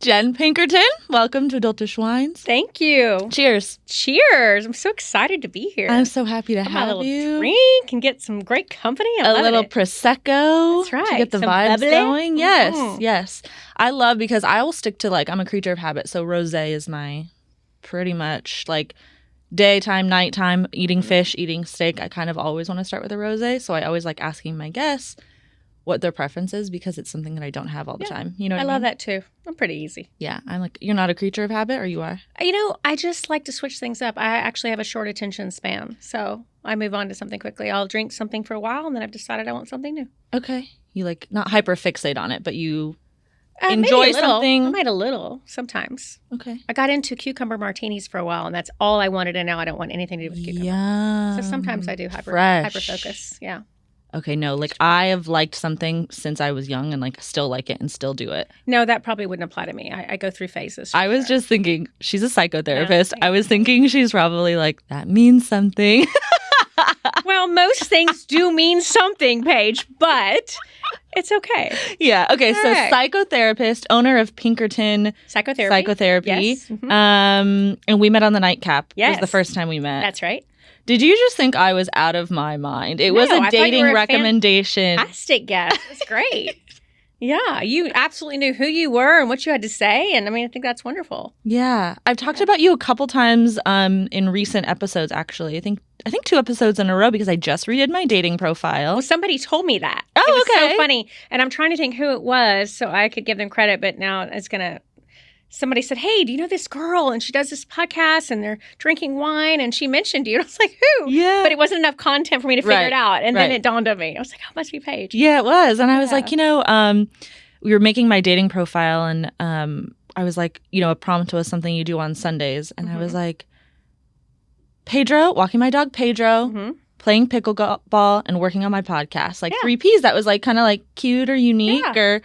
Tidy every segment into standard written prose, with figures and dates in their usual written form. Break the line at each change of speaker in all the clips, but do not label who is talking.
Jenn Pinkerton. Welcome to Adultish Wines.
Thank you.
Cheers.
Cheers. I'm so excited to be here.
I'm so happy to have
a little
you.
Drink and get some great company.
A little Prosecco.
That's right.
To get the
Some
vibes
bubbly.
going. Yes,
Mhm.
yes. I love because I will stick to I'm a creature of habit. So rosé is my pretty much daytime, nighttime, eating fish, eating steak. I kind of always want to start with a rosé. So I always like asking my guests what their preference is because it's something that I don't have all the time. You know what I mean?
love that too. I'm pretty easy.
Yeah. I'm you're not a creature of habit or you are?
I just like to switch things up. I actually have a short attention span. So I move on to something quickly. I'll drink something for a while and then I've decided I want something new.
Okay. You not hyper fixate on it, but you
Maybe
enjoy
a little.
something.
I might a little sometimes.
Okay.
I got into cucumber martinis for a while and that's all I wanted. And now I don't want anything to do with cucumber.
Yeah.
So sometimes I do hyper focus. Yeah.
Okay, no, I have liked something since I was young and still like it and still do it.
No, that probably wouldn't apply to me. I go through phases.
I was just thinking, she's a psychotherapist. I was thinking she's probably that means something.
Well, most things do mean something, Paige, but it's okay.
Yeah, okay, so
right.
Psychotherapist, owner of Pinkerton Psychotherapy.
Yes. Mm-hmm.
And we met on the nightcap.
Yes.
It was the first time we met.
That's right.
Did you just think I was out of my mind? It was
No,
a
I thought you
dating
were a
recommendation.
Fantastic guest. It was great. Yeah, you absolutely knew who you were and what you had to say. And I think that's wonderful.
Yeah. I've talked about you a couple times in recent episodes, actually. I think 2 episodes in a row because I just redid my dating profile.
Well, somebody told me that.
Oh,
it was
okay.
so funny. And I'm trying to think who it was so I could give them credit, but now it's going to... Somebody said, hey, do you know this girl? And she does this podcast and they're drinking wine. And she mentioned you. And I was like, who?
Yeah.
But it wasn't enough content for me to figure it out. And then
right.
it dawned on me. I was like, oh, it must be Paige.
Yeah, it was. And I was like, we were making my dating profile and I was like, a prompt was something you do on Sundays. And I was like, Pedro, walking my dog Pedro, playing pickleball and working on my podcast. 3 Ps. That was kind of cute or unique or...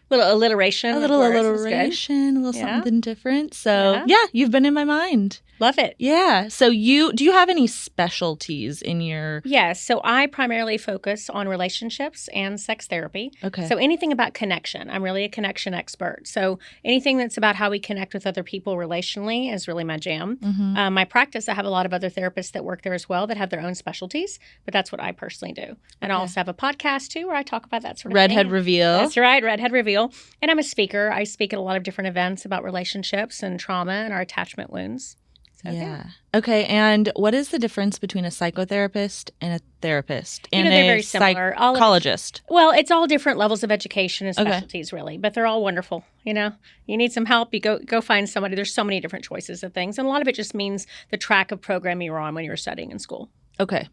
Little alliteration.
A little something different. So, yeah, you've been in my mind.
Love it.
Yeah. So do you have any specialties in your...
Yes. So I primarily focus on relationships and sex therapy.
Okay.
So anything about connection. I'm really a connection expert. So anything that's about how we connect with other people relationally is really my jam.
Mm-hmm.
My practice, I have a lot of other therapists that work there as well that have their own specialties, but that's what I personally do. And I also have a podcast too where I talk about that sort of thing.
REDHEADREVEAL.
That's right. Redhead Reveal. And I'm a speaker. I speak at a lot of different events about relationships and trauma and our attachment wounds. So,
yeah. Okay. And what is the difference between a psychotherapist and a therapist and
they're
a
very similar.
psychologist?
Well, it's all different levels of education and specialties, really, but they're all wonderful. You need some help, you go find somebody. There's so many different choices of things, and a lot of it just means the track of programming you're on when you're studying in school.
Okay.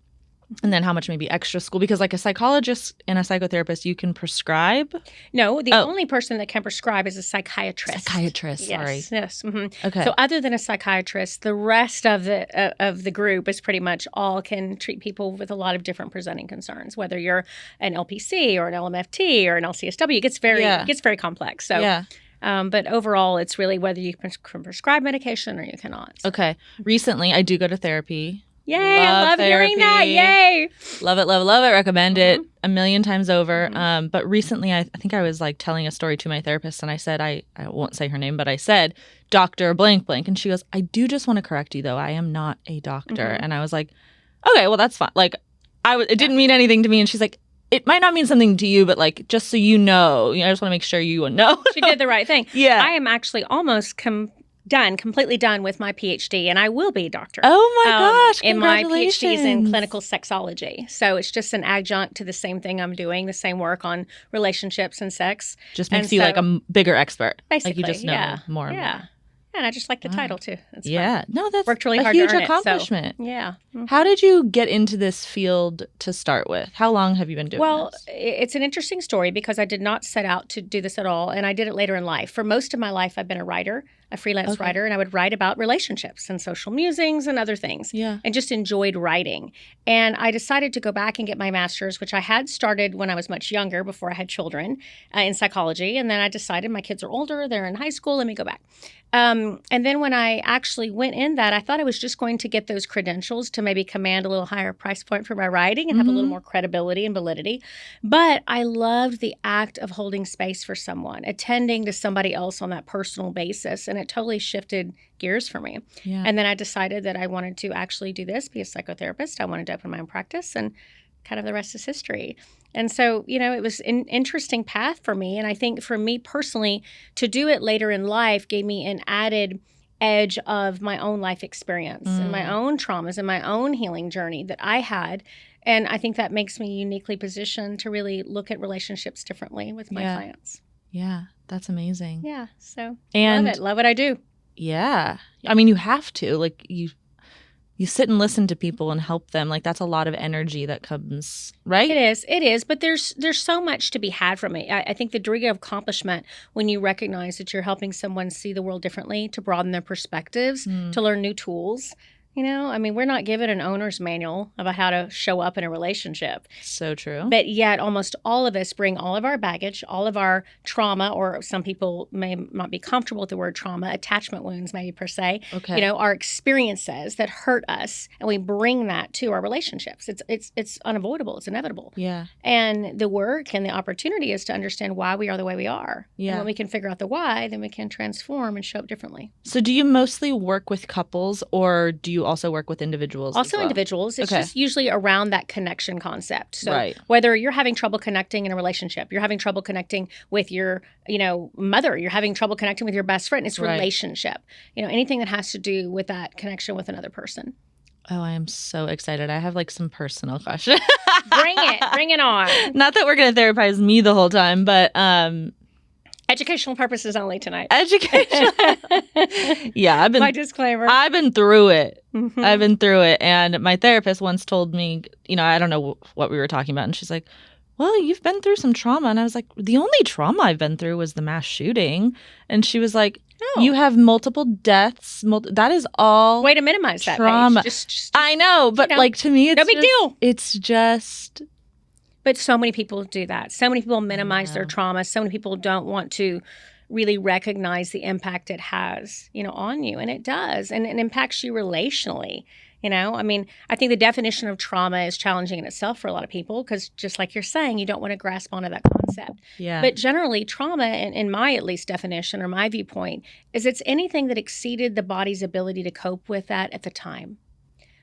And then how much maybe extra school? Because a psychologist and a psychotherapist, you can prescribe?
No, the only person that can prescribe is a psychiatrist.
Psychiatrist, sorry.
Yes. Mm-hmm.
Okay.
So other than a psychiatrist, the rest of the group is pretty much all can treat people with a lot of different presenting concerns, whether you're an LPC or an LMFT or an LCSW. It gets very complex. So
yeah.
But overall, it's really whether you can prescribe medication or you cannot. So.
Okay. Recently, I do go to therapy.
Yay, I love hearing that. Yay.
Love it, love it, love it. Recommend it a million times over. But recently, I think I was telling a story to my therapist and I said, I won't say her name, but I said, Dr. blank blank. And she goes, I do just want to correct you though. I am not a doctor. And I was like, okay, well, that's fine. It didn't mean anything to me. And she's like, it might not mean something to you, but just so you know, I just want to make sure you know.
She did the right thing.
Yeah.
I am actually almost completely done with my PhD, and I will be a doctor.
Oh my gosh,
and my
congratulations.
PhD is in clinical sexology. So it's just an adjunct to the same thing I'm doing, the same work on relationships and sex.
Just makes you a bigger expert.
Basically,
you just know more and more.
And I just like the title too. It's
fun. No, that's
worked really
a
hard
huge
to earn
accomplishment.
It, so, yeah.
How did you get into this field to start with? How long have you been doing this?
Well, it's an interesting story because I did not set out to do this at all, and I did it later in life. For most of my life, I've been a writer, a freelance writer, and I would write about relationships and social musings and other things.
Yeah.
And just enjoyed writing. And I decided to go back and get my master's, which I had started when I was much younger, before I had children, in psychology. And then I decided my kids are older, they're in high school, let me go back. And then when I actually went in that, I thought I was just going to get those credentials to maybe command a little higher price point for my writing and have a little more credibility and validity. But I loved the act of holding space for someone, attending to somebody else on that personal basis. And it totally shifted gears for me.
Yeah.
And then I decided that I wanted to actually do this, be a psychotherapist. I wanted to open my own practice, and kind of the rest is history. And so, it was an interesting path for me. And I think for me personally, to do it later in life gave me an added edge of my own life experience and my own traumas and my own healing journey that I had. And I think that makes me uniquely positioned to really look at relationships differently with my clients.
Yeah, that's amazing.
Yeah, so
and
love it. Love what I do.
Yeah. I mean, you have to. Like, you sit and listen to people and help them. Like, that's a lot of energy that comes, right?
It is. But there's so much to be had from it. I think the degree of accomplishment when you recognize that you're helping someone see the world differently, to broaden their perspectives, to learn new tools. I mean, we're not given an owner's manual about how to show up in a relationship.
So true.
But yet almost all of us bring all of our baggage, all of our trauma, or some people may not be comfortable with the word trauma, attachment wounds maybe per se, our experiences that hurt us, and we bring that to our relationships. It's unavoidable. It's inevitable.
Yeah.
And the work and the opportunity is to understand why we are the way we are.
Yeah.
And when we can figure out the why, then we can transform and show up differently.
So do you mostly work with couples, or do you also work with individuals?
Also individuals. It's just usually around that connection concept. So whether you're having trouble connecting in a relationship, you're having trouble connecting with your, mother, you're having trouble connecting with your best friend, it's relationship. Anything that has to do with that connection with another person.
Oh, I am so excited. I have some personal questions.
Bring it on.
Not that we're going to therapize me the whole time, but
educational purposes only tonight.
Education. Yeah,
my disclaimer.
I've been through it. I've been through it. And my therapist once told me, I don't know what we were talking about. And she's like, well, you've been through some trauma. And I was like, the only trauma I've been through was the mass shooting. And she was like, you have multiple deaths. That is all.
Way to minimize
trauma.
That. Just
I know. But to me, it's
no big deal.
It's just.
But so many people do that. So many people minimize their trauma. So many people don't want to really recognize the impact it has, on you. And it does. And it impacts you relationally. I mean, I think the definition of trauma is challenging in itself for a lot of people because just like you're saying, you don't want to grasp onto that concept.
Yeah.
But generally, trauma, in my at least definition or my viewpoint, is it's anything that exceeded the body's ability to cope with that at the time.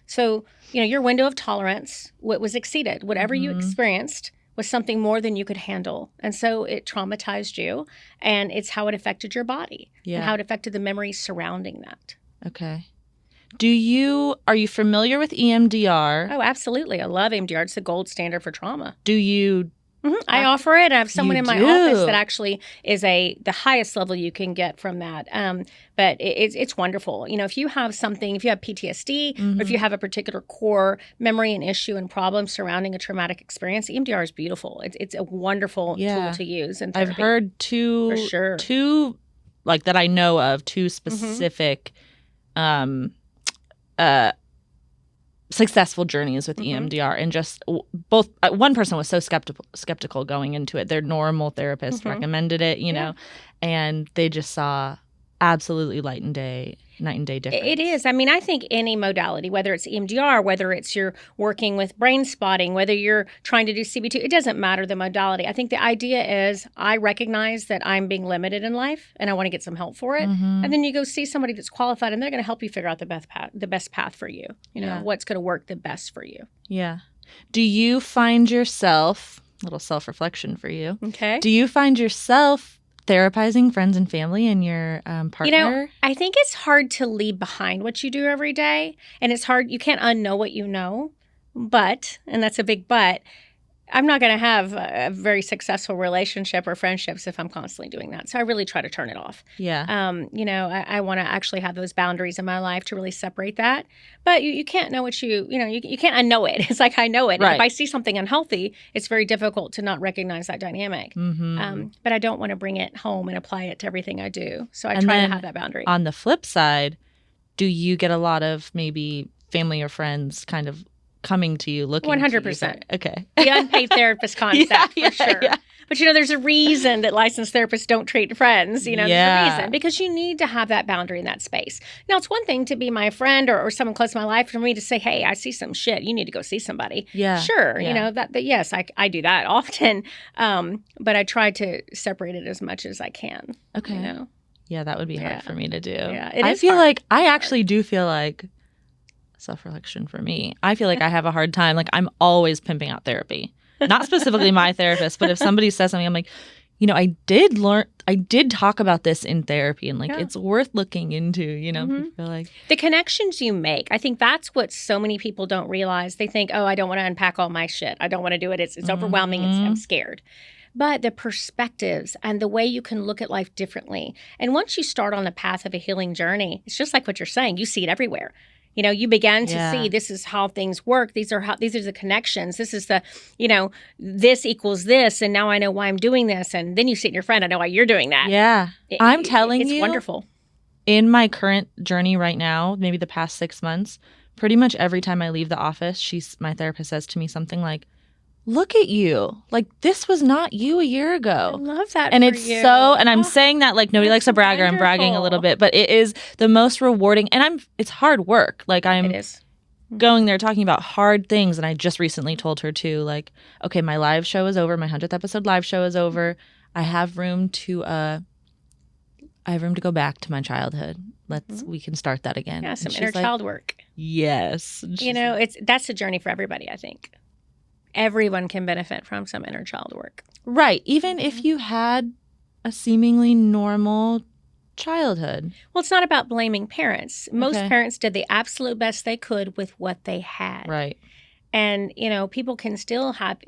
So, your window of tolerance, what was exceeded, whatever you experienced was something more than you could handle. And so it traumatized you, and it's how it affected your body and how it affected the memories surrounding that.
Okay. Are you familiar with EMDR?
Oh, absolutely. I love EMDR. It's the gold standard for trauma.
Do you?
I offer it. I have someone in my office that actually is the highest level you can get from that. But it's wonderful. If you have PTSD, or if you have a particular core memory and issue and problem surrounding a traumatic experience, EMDR is beautiful. It's a wonderful tool to use. And
I've heard two that I know of, two specific successful journeys with EMDR, and just both. One person was so skeptical going into it. Their normal therapist recommended it, and they just saw absolutely night and day difference.
It is. I mean, I think any modality, whether it's EMDR, whether it's you're working with brain spotting, whether you're trying to do CB2, it doesn't matter the modality. I think the idea is I recognize that I'm being limited in life and I want to get some help for it. And then you go see somebody that's qualified and they're going to help you figure out the best path for you. What's going to work the best for you.
Yeah. Do you find yourself, little self-reflection for you.
Okay.
Do you find yourself therapizing friends and family and your partner?
I think it's hard to leave behind what you do every day. And it's hard. You can't unknow what you know. But, and that's a big but, I'm not going to have a very successful relationship or friendships if I'm constantly doing that. So I really try to turn it off.
Yeah.
I want to actually have those boundaries in my life to really separate that. But you can't know what you can't unknow it. It's like I know it.
Right.
If I see something unhealthy, it's very difficult to not recognize that dynamic. But I don't want to bring it home and apply it to everything I do. So I try to have that boundary.
On the flip side, do you get a lot of maybe family or friends kind of coming to you, looking
100%.
Okay.
The unpaid therapist concept, for sure. Yeah. But, there's a reason that licensed therapists don't treat friends. There's a reason. Because you need to have that boundary in that space. Now, it's one thing to be my friend or someone close to my life for me to say, hey, I see some shit. You need to go see somebody.
Yeah.
Sure. That yes, I do that often. But I try to separate it as much as I can.
Okay. Yeah, that would be hard for me to do.
Yeah,
I actually do feel like, self-reflection for me, I feel like I have a hard time. Like, I'm always pimping out therapy. Not specifically my therapist, but if somebody says something, I'm like, I did talk about this in therapy, and it's worth looking into, people like
the connections you make. I think that's what so many people don't realize. They think, oh, I don't want to unpack all my shit. I don't want to do it. It's overwhelming. I'm scared. But the perspectives and the way you can look at life differently. And once you start on the path of a healing journey, it's just like what you're saying. You see it everywhere. You begin to see this is how things work. These are the connections. This is the, this equals this. And now I know why I'm doing this. And then you see it in your friend. I know why you're doing that.
Yeah. I'm telling you.
It's wonderful.
In my current journey right now, maybe the past 6 months, pretty much every time I leave the office, my therapist says to me something like, look at you. Like, this was not you a year ago.
I love that.
And I'm saying that like nobody likes a bragger. I'm bragging a little bit, but it is the most rewarding. And it's hard work. Like,
it is.
Going there talking about hard things. And I just recently told her too, like, okay, my live show is over. My 100th episode live show is over. I have room to go back to my childhood. We can start that again.
Yeah, some inner child work.
Yes.
That's a journey for everybody, I think. Everyone can benefit from some inner child work.
Right. Even if you had a seemingly normal childhood.
Well, it's not about blaming parents. Most parents did the absolute best they could with what they had.
Right.
And, people can still have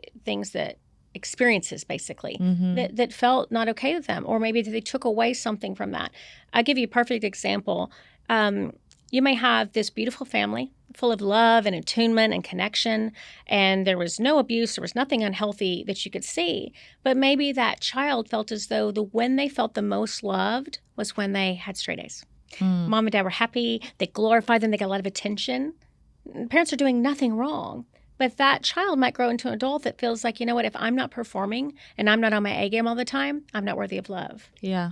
experiences basically that felt not okay with them, or maybe they took away something from that. I'll give you a perfect example. You may have this beautiful family full of love and attunement and connection, and there was no abuse, there was nothing unhealthy that you could see. But maybe that child felt as though when they felt the most loved was when they had straight A's. Mom and dad were happy, they glorified them, they got a lot of attention. Parents are doing nothing wrong. But that child might grow into an adult that feels like, if I'm not performing and I'm not on my A game all the time, I'm not worthy of love.
Yeah.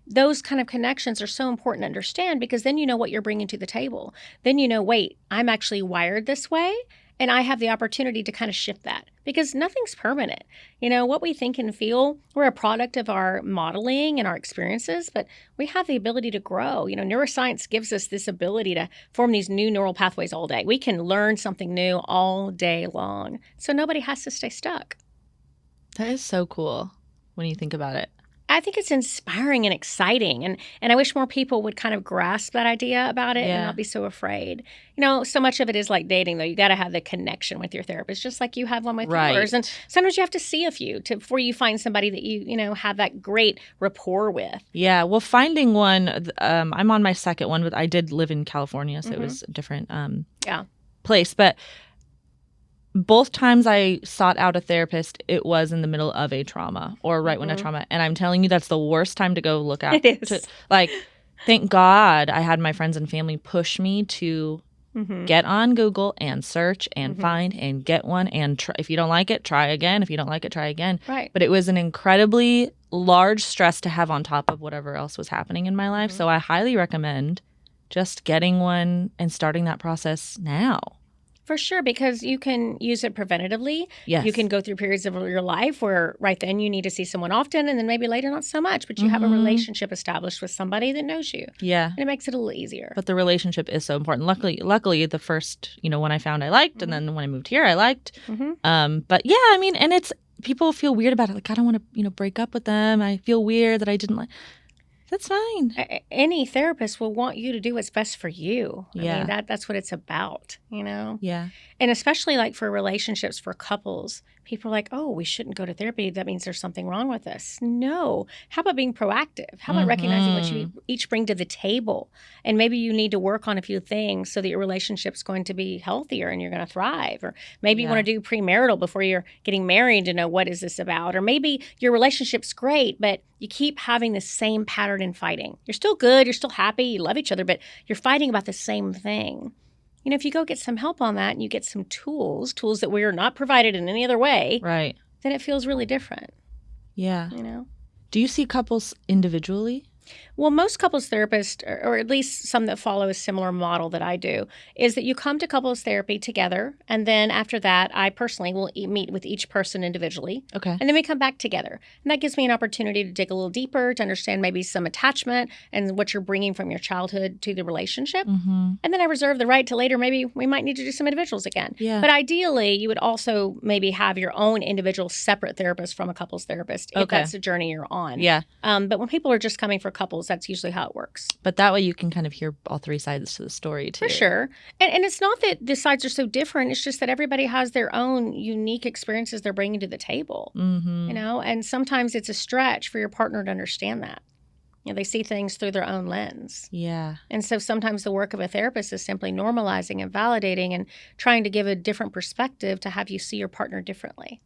Those kind of connections are so important to understand, because then you know what you're bringing to the table. Then wait, I'm actually wired this way, and I have the opportunity to kind of shift that, because nothing's permanent. What we think and feel, we're a product of our modeling and our experiences, but we have the ability to grow. Neuroscience gives us this ability to form these new neural pathways all day. We can learn something new all day long. So nobody has to stay stuck.
That is so cool when you think about it.
I think it's inspiring and exciting. And I wish more people would kind of grasp that idea about it and not be so afraid. So much of it is like dating, though. You got to have the connection with your therapist, just like you have one with yours. And sometimes you have to see a few before you find somebody that you have that great rapport with.
Yeah. Well, finding one, I'm on my second one, but I did live in California, so it was a different place. But both times I sought out a therapist, it was in the middle of a trauma or right when a trauma. And I'm telling you, that's the worst time to go look at.
It is.
Thank God I had my friends and family push me to get on Google and search and find and get one. And if you don't like it, try again. If you don't like it, try again.
Right.
But it was an incredibly large stress to have on top of whatever else was happening in my life. So I highly recommend just getting one and starting that process now.
For sure, because you can use it preventatively.
Yes.
You can go through periods of your life where right then you need to see someone often, and then maybe later not so much, but you have a relationship established with somebody that knows you.
Yeah.
And it makes it a little easier.
But the relationship is so important. Luckily the first, when I found I liked, and then when I moved here, I liked. But yeah, I mean, and it's, people feel weird about it. Like, I don't want to, break up with them. I feel weird that I didn't like. That's fine.
Any therapist will want you to do what's best for you. I
Yeah.
mean, that's what it's about,
Yeah.
And especially like for relationships, for couples, people are like, oh, we shouldn't go to therapy. That means there's something wrong with us. No. How about being proactive? How about recognizing what you each bring to the table? And maybe you need to work on a few things so that your relationship's going to be healthier and you're going to thrive. Or maybe you want to do premarital before you're getting married to know what is this about. Or maybe your relationship's great, but you keep having the same pattern in fighting. You're still good. You're still happy. You love each other, but you're fighting about the same thing. If you go get some help on that and you get some tools that we are not provided in any other way,
Right.
then it feels really different.
Yeah.
You know?
Do you see couples individually?
Well, most couples therapists, or at least some that follow a similar model that I do, is that you come to couples therapy together. And then after that, I personally will meet with each person individually.
Okay.
And then we come back together. And that gives me an opportunity to dig a little deeper, to understand maybe some attachment and what you're bringing from your childhood to the relationship.
Mm-hmm.
And then I reserve the right to later, maybe we might need to do some individuals again.
Yeah.
But ideally, you would also maybe have your own individual separate therapist from a couples therapist if that's the journey you're on.
Yeah.
But when people are just coming for couples, that's usually how it works.
But that way you can kind of hear all three sides to the story, too.
For sure. And it's not that the sides are so different. It's just that everybody has their own unique experiences they're bringing to the table.
Mm-hmm.
You know, and sometimes it's a stretch for your partner to understand that. You know, they see things through their own lens.
Yeah.
And so sometimes the work of a therapist is simply normalizing and validating and trying to give a different perspective to have you see your partner differently.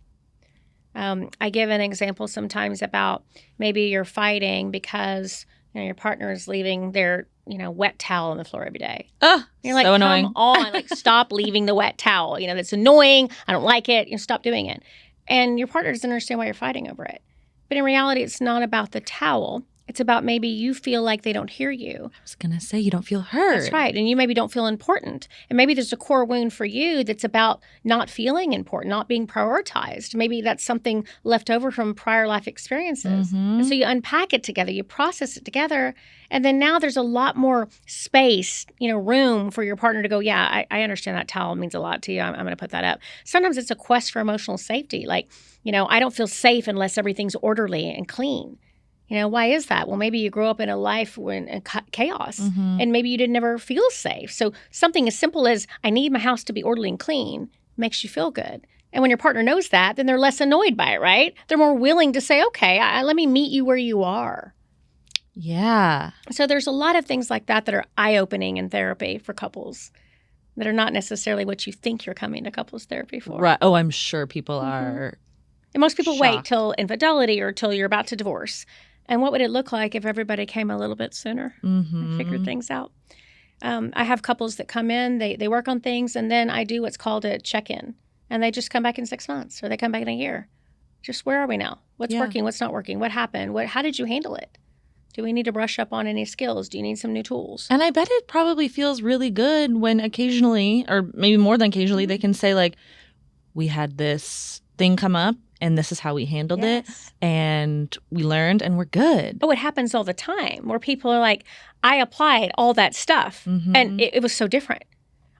I give an example sometimes about maybe you're fighting because your partner is leaving their wet towel on the floor every day.
Oh,
you're like,
so annoying.
Come on, like stop leaving the wet towel. That's annoying. I don't like it. Stop doing it. And your partner doesn't understand why you're fighting over it. But in reality, it's not about the towel. It's about maybe you feel like they don't hear you.
I was going to say, you don't feel heard.
That's right. And you maybe don't feel important. And maybe there's a core wound for you that's about not feeling important, not being prioritized. Maybe that's something left over from prior life experiences.
Mm-hmm.
And so you unpack it together, you process it together. And then now there's a lot more space, room for your partner to go, yeah, I understand that towel means a lot to you. I'm going to put that up. Sometimes it's a quest for emotional safety. Like, I don't feel safe unless everything's orderly and clean. Why is that? Well, maybe you grew up in a life in chaos, and maybe you didn't ever feel safe. So something as simple as, I need my house to be orderly and clean, makes you feel good. And when your partner knows that, then they're less annoyed by it, right? They're more willing to say, okay, let me meet you where you are.
Yeah.
So there's a lot of things like that are eye-opening in therapy for couples that are not necessarily what you think you're coming to couples therapy for.
Right. Oh, I'm sure people are.
And most people wait
shocked.
till infidelity or till you're about to divorce. And what would it look like if everybody came a little bit sooner and figured things out? I have couples that come in, they work on things, and then I do what's called a check-in. And they just come back in 6 months, or they come back in a year. Just where are we now? What's working? What's not working? What happened? How did you handle it? Do we need to brush up on any skills? Do you need some new tools?
And I bet it probably feels really good when occasionally, or maybe more than occasionally, they can say, like, we had this thing come up, and this is how we handled it, and we learned, and we're good.
Oh, it happens all the time where people are like, I applied all that stuff, and it was so different.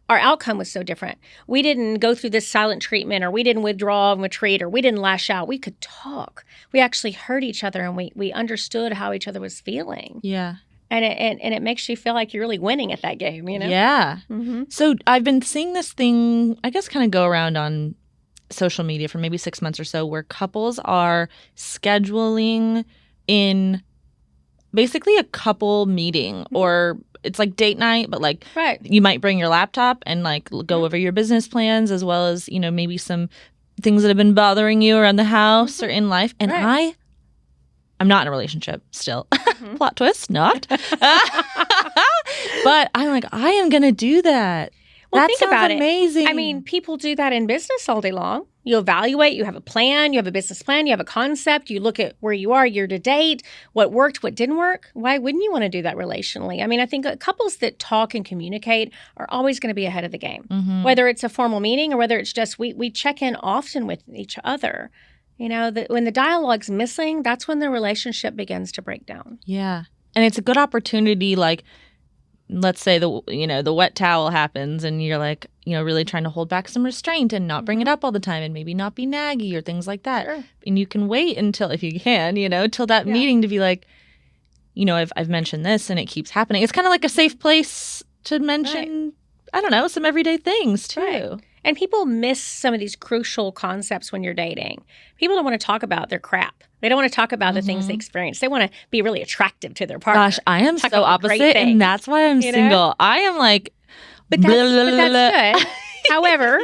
Our outcome was so different. We didn't go through this silent treatment, or we didn't withdraw and retreat, or we didn't lash out. We could talk. We actually heard each other, and we understood how each other was feeling.
Yeah.
And it makes you feel like you're really winning at that game,
Yeah. So I've been seeing this thing, I guess, kind of go around on social media for maybe 6 months or so, where couples are scheduling in basically a couple meeting, or it's like date night, but like you might bring your laptop and like go over your business plans, as well as, maybe some things that have been bothering you around the house or in life. And I'm not in a relationship still. Plot twist, not. But I'm like, I am going to do that.
Well,
that
think
sounds
about
amazing.
it. I mean, people do that in business all day long. You evaluate, you have a plan, you have a business plan, you have a concept, you look at where you are year to date, what worked, what didn't work. Why wouldn't you want to do that relationally? I mean, I think couples that talk and communicate are always going to be ahead of the game, whether it's a formal meeting or whether it's just we check in often with each other. When the dialogue's missing, that's when the relationship begins to break down.
Yeah. And it's a good opportunity, like, let's say the wet towel happens and you're like, really trying to hold back some restraint and not bring it up all the time and maybe not be naggy or things like that.
Sure.
And you can wait until, if you can, till that meeting to be like, I've mentioned this and it keeps happening. It's kind of like a safe place to mention, I don't know, some everyday things too.
Right. And people miss some of these crucial concepts when you're dating. People don't want to talk about their crap. They don't want to talk about the things they experience. They want to be really attractive to their partner.
Gosh, I am so opposite, and that's why I'm single. I am like,
but that's good. However,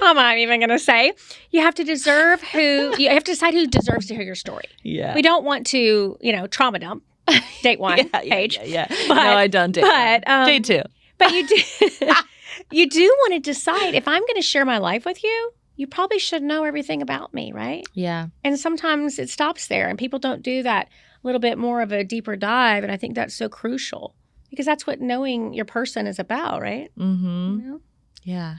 I'm even going to say, you have to decide who deserves to hear your story.
Yeah.
We don't want to, trauma dump. Date one, Paige.
Yeah. But, no, I don't date one. Date two.
But you do. You do want to decide, if I'm going to share my life with you, you probably should know everything about me, right?
Yeah.
And sometimes it stops there and people don't do that little bit more of a deeper dive. And I think that's so crucial because that's what knowing your person is about, right?
Mm-hmm.
You know?
Yeah.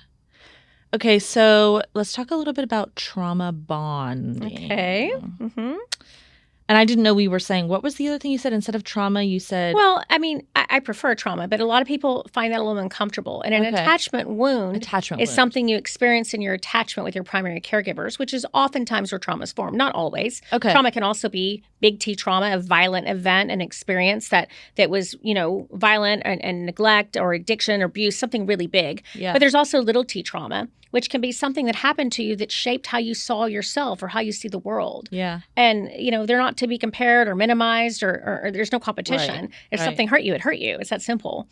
Okay, so let's talk a little bit about trauma bonding.
Okay. Mm-hmm.
And I didn't know we were saying, what was the other thing you said? Instead of trauma, you said...
Well, I mean, I prefer trauma, but a lot of people find that a little uncomfortable. And an attachment wound is something you experience in your attachment with your primary caregivers, which is oftentimes where traumas form. Not always.
Okay.
Trauma can also be big T trauma, a violent event, an experience that was, violent and neglect or addiction or abuse, something really big.
Yeah.
But there's also little T trauma, which can be something that happened to you that shaped how you saw yourself or how you see the world.
Yeah.
And, they're not to be compared or minimized or there's no competition.
Right.
If something hurt you, it hurt you. It's that simple.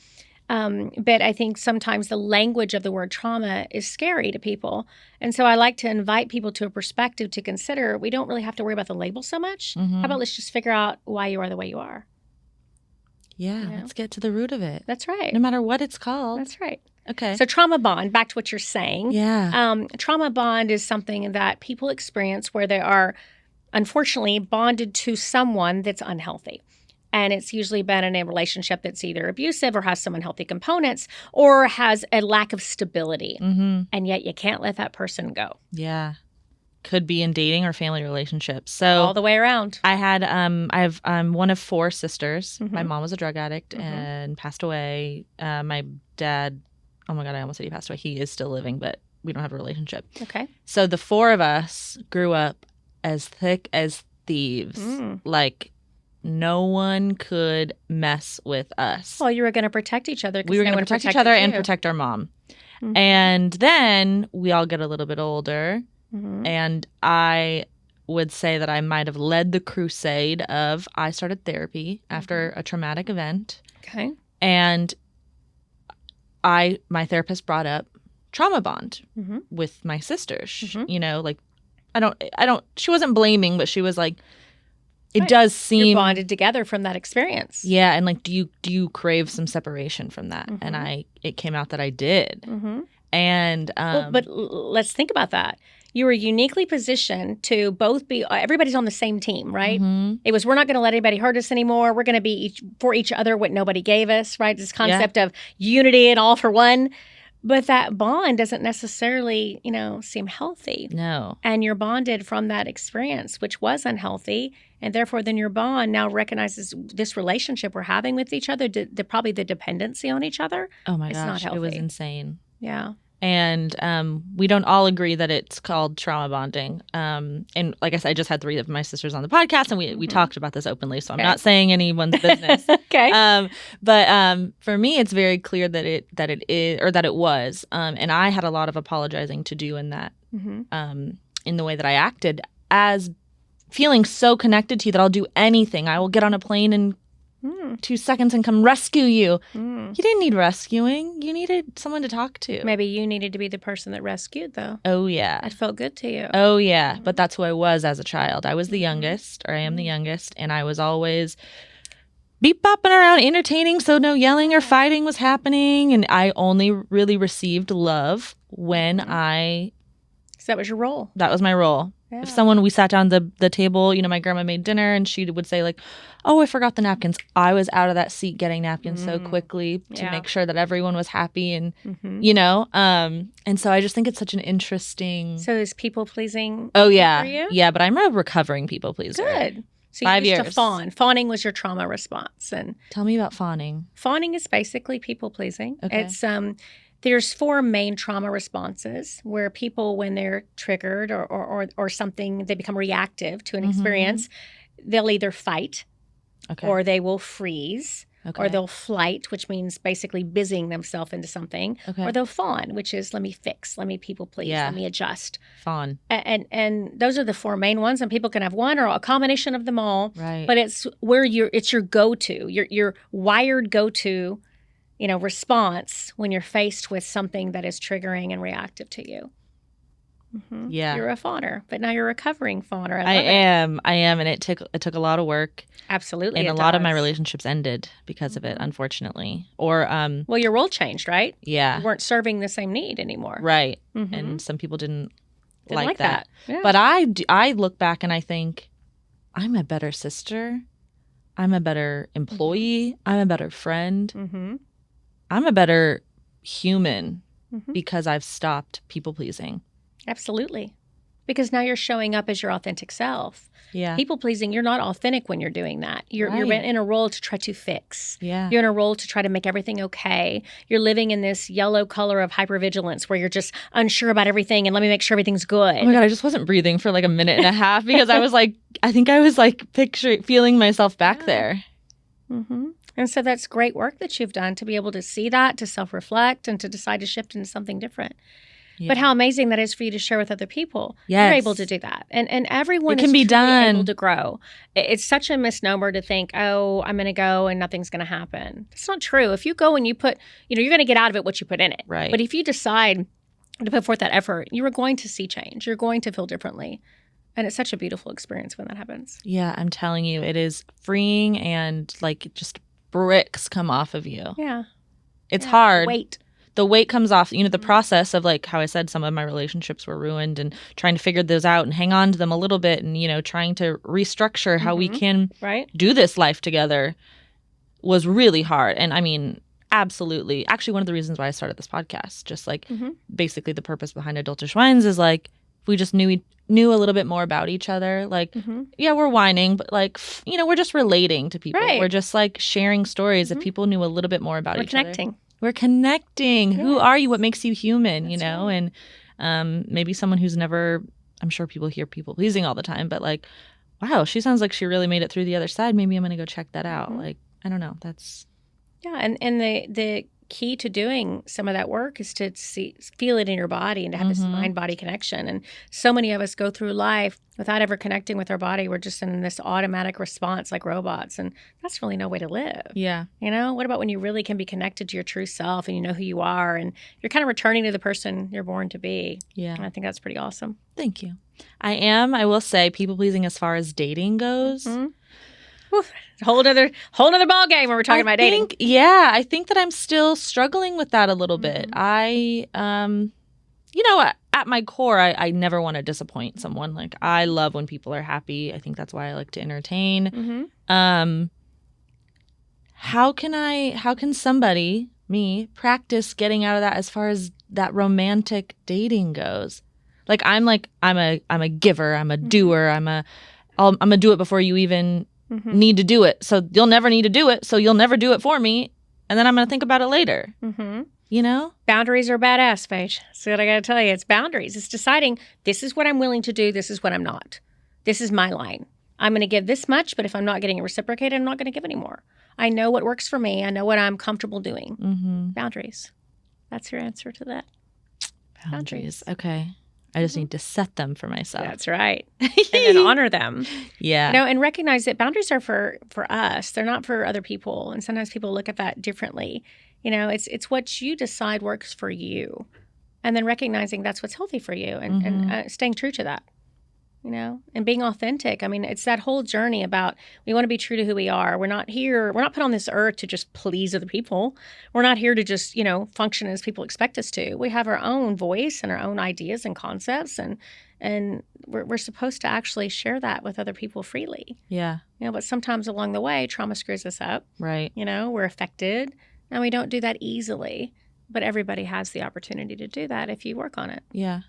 But I think sometimes the language of the word trauma is scary to people. And so I like to invite people to a perspective to consider we don't really have to worry about the label so much.
Mm-hmm.
How about let's just figure out why you are the way you are?
Yeah, let's get to the root of it.
That's right.
No matter what it's called.
That's right.
Okay.
So trauma bond, back to what you're saying.
Yeah.
Trauma bond is something that people experience where they are unfortunately bonded to someone that's unhealthy. And it's usually been in a relationship that's either abusive or has some unhealthy components or has a lack of stability.
Mm-hmm.
And yet you can't let that person go.
Yeah. Could be in dating or family relationships. So
all the way around.
I'm one of 4 sisters.
Mm-hmm.
My mom was a drug addict and passed away. My dad, oh my God, I almost said he passed away. He is still living, but we don't have a relationship.
Okay.
So the 4 of us grew up as thick as thieves. Like no one could mess with us.
Well, you were going to protect each other.
We were going to protect each other and protect our mom. Mm-hmm. And then we all get a little bit older. Mm-hmm. And I would say that I might have led the crusade of I started therapy after a traumatic event.
Okay.
And my therapist brought up trauma bond with my sisters. Mm-hmm. She wasn't blaming, but she was like, it does seem
you're bonded together from that experience.
Yeah. And like, do you crave some separation from that? Mm-hmm. And it came out that I did. Mm-hmm. And,
but let's think about that. You were uniquely positioned to both be, everybody's on the same team, right? Mm-hmm. It was, we're not going to let anybody hurt us anymore. We're going to be for each other what nobody gave us, right? This concept of unity and all for one. But that bond doesn't necessarily, seem healthy.
No.
And you're bonded from that experience, which was unhealthy. And therefore, then your bond now recognizes this relationship we're having with each other, probably the dependency on each other.
Oh my
gosh,
not
healthy.
It was insane.
Yeah.
And we don't all agree that it's called trauma bonding. And like I said, I just had 3 of my sisters on the podcast, and we talked about this openly. So I'm not saying anyone's business.
Okay.
But for me, it's very clear that it was. And I had a lot of apologizing to do in that, in the way that I acted, as feeling so connected to you that I'll do anything. I will get on a plane in 2 seconds and come rescue you. You didn't need rescuing. You needed someone to talk to.
Maybe you needed to be the person that rescued, though.
Oh, yeah.
It felt good to you.
Oh, yeah. But that's who I was as a child. I was the youngest, or I am the youngest, and I was always beep-bopping around entertaining, so no yelling or fighting was happening, and I only really received love when
So that was your role.
That was my role. Yeah. If we sat down the table, my grandma made dinner and she would say like, oh, I forgot the napkins. I was out of that seat getting napkins so quickly to make sure that everyone was happy and, and so I just think it's such an interesting.
So is people pleasing?
Oh, yeah.
For you?
Yeah, but I'm a recovering people pleaser.
Good. So
5
used
years.
to fawn. Fawning was your trauma response. And
tell me about fawning.
Fawning is basically people pleasing.
Okay.
It's there's 4 main trauma responses where people, when they're triggered or something, they become reactive to an experience, they'll either fight or they will freeze or they'll flight, which means basically busying themselves into something, or they'll fawn, which is let me fix, let me people please, let me adjust.
Fawn.
And those are the 4 main ones, and people can have one or a combination of them all.
Right.
But it's where it's your go-to, your wired go-to response when you're faced with something that is triggering and reactive to you. Mm-hmm.
Yeah.
You're a fawner, but now you're a recovering fawner.
I am. And it took a lot of work.
Absolutely.
And a lot of my relationships ended because of it, unfortunately. Or
well, your role changed, right?
Yeah.
You weren't serving the same need anymore.
Right. Mm-hmm. And some people didn't like that.
Yeah.
But I look back and I think, I'm a better sister. I'm a better employee. I'm a better friend.
Mm-hmm.
I'm a better human
Mm-hmm.
because I've stopped people pleasing.
Absolutely. Because now you're showing up as your authentic self.
Yeah.
People pleasing, you're not authentic when you're doing that. You're
Right.
in a role to try to fix.
Yeah.
You're in a role to try to make everything okay. You're living in this yellow color of hypervigilance where you're just unsure about everything and let me make sure everything's good.
Oh my God, I just wasn't breathing for like a minute and a half because I was like, I think I was like feeling myself back there.
Mm-hmm. And so that's great work that you've done to be able to see that, to self-reflect, and to decide to shift into something different.
Yeah.
But how amazing that is for you to share with other people.
Yes.
You're able to do that. And everyone
It can
is
be
truly
done.
able to grow. It's such a misnomer to think, oh, I'm going to go and nothing's going to happen. It's not true. If you go and you put, you're going to get out of it what you put in it.
Right.
But if you decide to put forth that effort, you are going to see change. You're going to feel differently. And it's such a beautiful experience when that happens.
Yeah, I'm telling you, it is freeing and like just bricks come off of you.
Yeah.
It's hard.
The
weight comes off. The process of like how I said some of my relationships were ruined and trying to figure those out and hang on to them a little bit and, trying to restructure how we can do this life together was really hard. And I mean, absolutely. Actually, one of the reasons why I started this podcast, just like basically the purpose behind Adultish Wines is like, if we just knew a little bit more about each other, like, yeah, we're whining, but like, we're just relating to people.
Right.
We're just like sharing stories. If people knew a little bit more about each other. We're connecting.
Yes.
Who are you? What makes you human?
That's right.
And maybe someone who's never, I'm sure people hear people pleasing all the time, but like, wow, she sounds like she really made it through the other side. Maybe I'm going to go check that out. Like, I don't know. That's.
Yeah. And the key to doing some of that work is to feel it in your body and to have this mind-body connection. And so many of us go through life without ever connecting with our body. We're just in this automatic response like robots. And that's really no way to live.
Yeah.
What about when you really can be connected to your true self and you know who you are and you're kind of returning to the person you're born to be?
Yeah.
And I think that's pretty awesome.
Thank you. I will say, people-pleasing as far as dating goes.
Whole other ball game when we're talking about dating.
I think that I'm still struggling with that a little bit. I, at my core, I never want to disappoint someone. Like, I love when people are happy. I think that's why I like to entertain. How can somebody, me, practice getting out of that as far as that romantic dating goes? Like, I'm a giver. I'm a doer. I'm gonna do it before you even need to do it. So you'll never need to do it. So you'll never do it for me. And then I'm going to think about it later.
Boundaries are badass, Paige. That's what I got to tell you. It's boundaries. It's deciding this is what I'm willing to do. This is what I'm not. This is my line. I'm going to give this much, but if I'm not getting it reciprocated, I'm not going to give any more. I know what works for me. I know what I'm comfortable doing. Boundaries. That's your answer to that.
Boundaries. Okay. I just need to set them for myself.
That's right. And then honor them.
Yeah.
And recognize that boundaries are for us. They're not for other people. And sometimes people look at that differently. It's what you decide works for you. And then recognizing that's what's healthy for you and staying true to that. And being authentic. I mean, it's that whole journey about we want to be true to who we are. We're not put on this earth to just please other people. We're not here to just, function as people expect us to. We have our own voice and our own ideas and concepts, and we're supposed to actually share that with other people freely.
Yeah.
But sometimes along the way, trauma screws us up.
Right.
We're affected, and we don't do that easily. But everybody has the opportunity to do that if you work on it.
Yeah.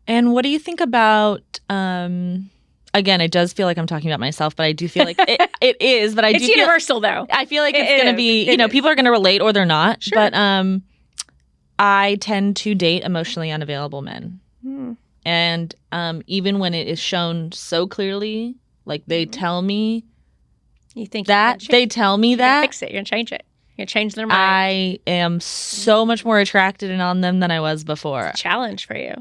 And what do you think about, again, it does feel like I'm talking about myself, but I do feel like it is, but
it's universal though.
I feel like it's going to be, people are going to relate or they're not.
Sure.
But I tend to date emotionally unavailable men. And even when it is shown so clearly, like they tell me they tell me that.
You're gonna fix it. You're going to change it. You're going to change their mind.
I am so much more attracted and on them than I was before.
It's a challenge for you.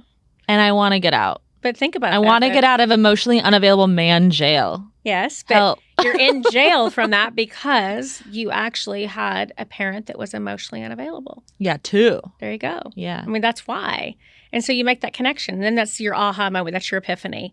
And I want to get out.
But think about it.
I want to get out of emotionally unavailable man jail.
Yes, but you're in jail from that because you actually had a parent that was emotionally unavailable.
Yeah, too.
There you go.
Yeah.
I mean, that's why. And so you make that connection. And then that's your aha moment. That's your epiphany.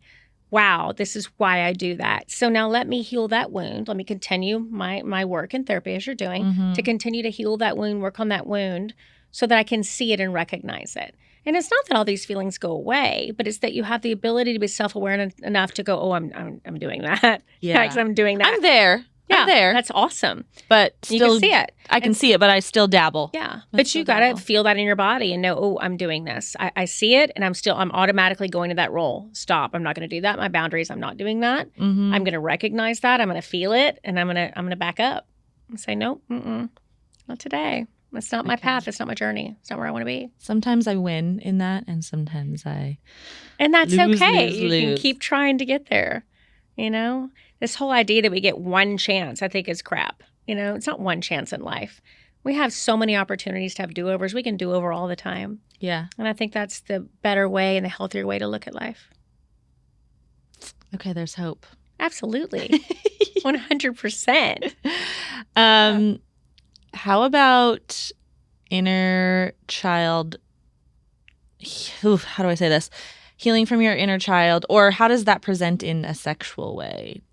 Wow, this is why I do that. So now let me heal that wound. Let me continue my work in therapy as you're doing to continue to heal that wound, work on that wound so that I can see it and recognize it. And it's not that all these feelings go away, but it's that you have the ability to be self-aware enough to go, oh, I'm doing that.
Yeah.
I'm doing that.
I'm there.
Yeah,
I'm there.
That's awesome.
But
you
still,
can see it.
I can see it, but I still dabble.
Yeah. But you got to feel that in your body and know, oh, I'm doing this. I see it and I'm automatically going to that role. Stop. I'm not going to do that. My boundaries, I'm not doing that.
Mm-hmm.
I'm going to recognize that. I'm going to feel it and I'm going to back up and say, nope, not today. That's not my path. It's not my journey. It's not where I want to be.
Sometimes I win in that and sometimes I
And that's
lose,
okay.
lose,
You
lose.
can keep trying to get there. You know, this whole idea that we get one chance, I think is crap. You know, it's not one chance in life. We have so many opportunities to have do-overs. We can do over all the time.
Yeah.
And I think that's the better way and the healthier way to look at life.
Okay, there's hope.
Absolutely. 100%.
How about inner child, how do I say this? Healing from your inner child, or how does that present in a sexual way?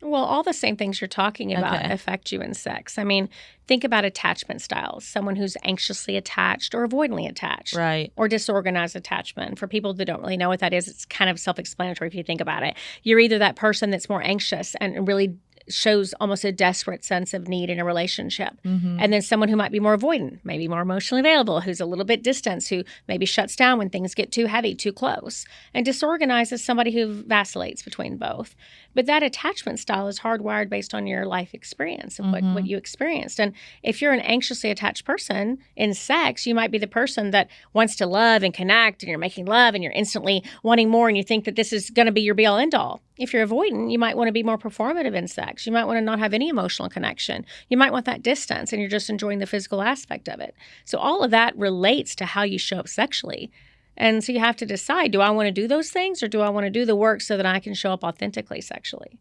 Well, all the same things you're talking about affect you in sex. I mean, think about attachment styles. Someone who's anxiously attached or avoidantly attached.
Right.
Or disorganized attachment. For people that don't really know what that is, it's kind of self-explanatory if you think about it. You're either that person that's more anxious and really shows almost a desperate sense of need in a relationship.
Mm-hmm.
And then someone who might be more avoidant, maybe more emotionally available, who's a little bit distant, who maybe shuts down when things get too heavy, too close. And disorganized is somebody who vacillates between both. But that attachment style is hardwired based on your life experience and what you experienced. And if you're an anxiously attached person in sex, you might be the person that wants to love and connect, and you're making love and you're instantly wanting more, and you think that this is going to be your be-all, end-all. If you're avoidant, you might want to be more performative in sex. You might want to not have any emotional connection. You might want that distance, and you're just enjoying the physical aspect of it. So all of that relates to how you show up sexually. And so you have to decide, do I want to do those things, or do I want to do the work so that I can show up authentically sexually?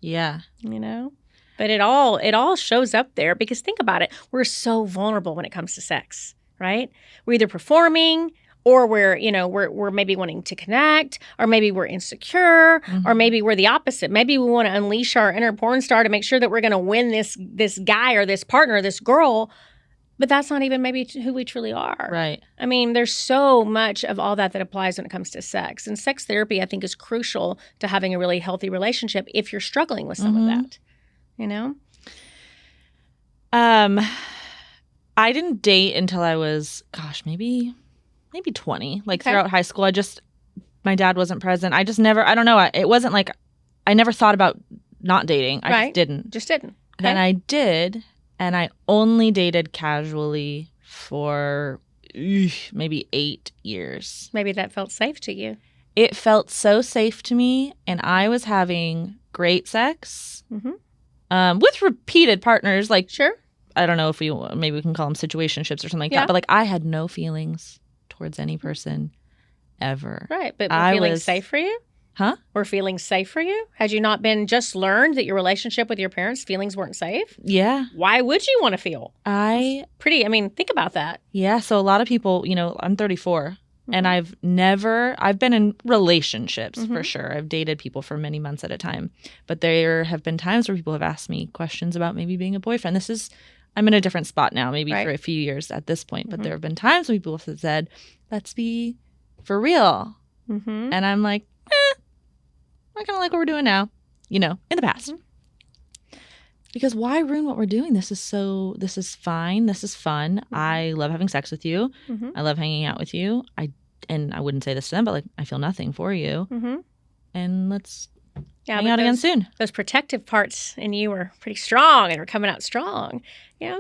Yeah.
You know? But it all shows up there, because think about it. We're so vulnerable when it comes to sex, right? We're either performing, or we're maybe wanting to connect, or maybe we're insecure, or maybe we're the opposite. Maybe we want to unleash our inner porn star to make sure that we're going to win this guy or this partner, this girl. But that's not even maybe who we truly are.
Right.
I mean, there's so much of all that applies when it comes to sex. And sex therapy, I think, is crucial to having a really healthy relationship if you're struggling with some of that, you know?
I didn't date until I was, maybe 20. Throughout high school, my dad wasn't present. I don't know. It wasn't like I never thought about not dating. I just didn't.
Okay.
Then I did. And I only dated casually for maybe 8 years.
Maybe that felt safe to you.
It felt so safe to me, and I was having great sex with repeated partners.
Sure.
I don't know if maybe we can call them situationships or something like that. But I had no feelings towards any person ever.
Right. But were feelings safe for you?
Huh?
Were feelings safe for you? Had you not been just learned that your relationship with your parents' feelings weren't safe?
Yeah.
Why would you want to feel? Think about that.
Yeah. So a lot of people, I'm 34 and I've been in relationships for sure. I've dated people for many months at a time, but there have been times where people have asked me questions about maybe being a boyfriend. I'm in a different spot now, maybe for a few years at this point, but there have been times when people have said, let's be for real. And I'm like, I kind of like what we're doing now, in the past. Because why ruin what we're doing? This is fine. This is fun. I love having sex with you. I love hanging out with you. And I wouldn't say this to them, but I feel nothing for you. And let's hang out again soon.
Those protective parts in you were pretty strong and were coming out strong,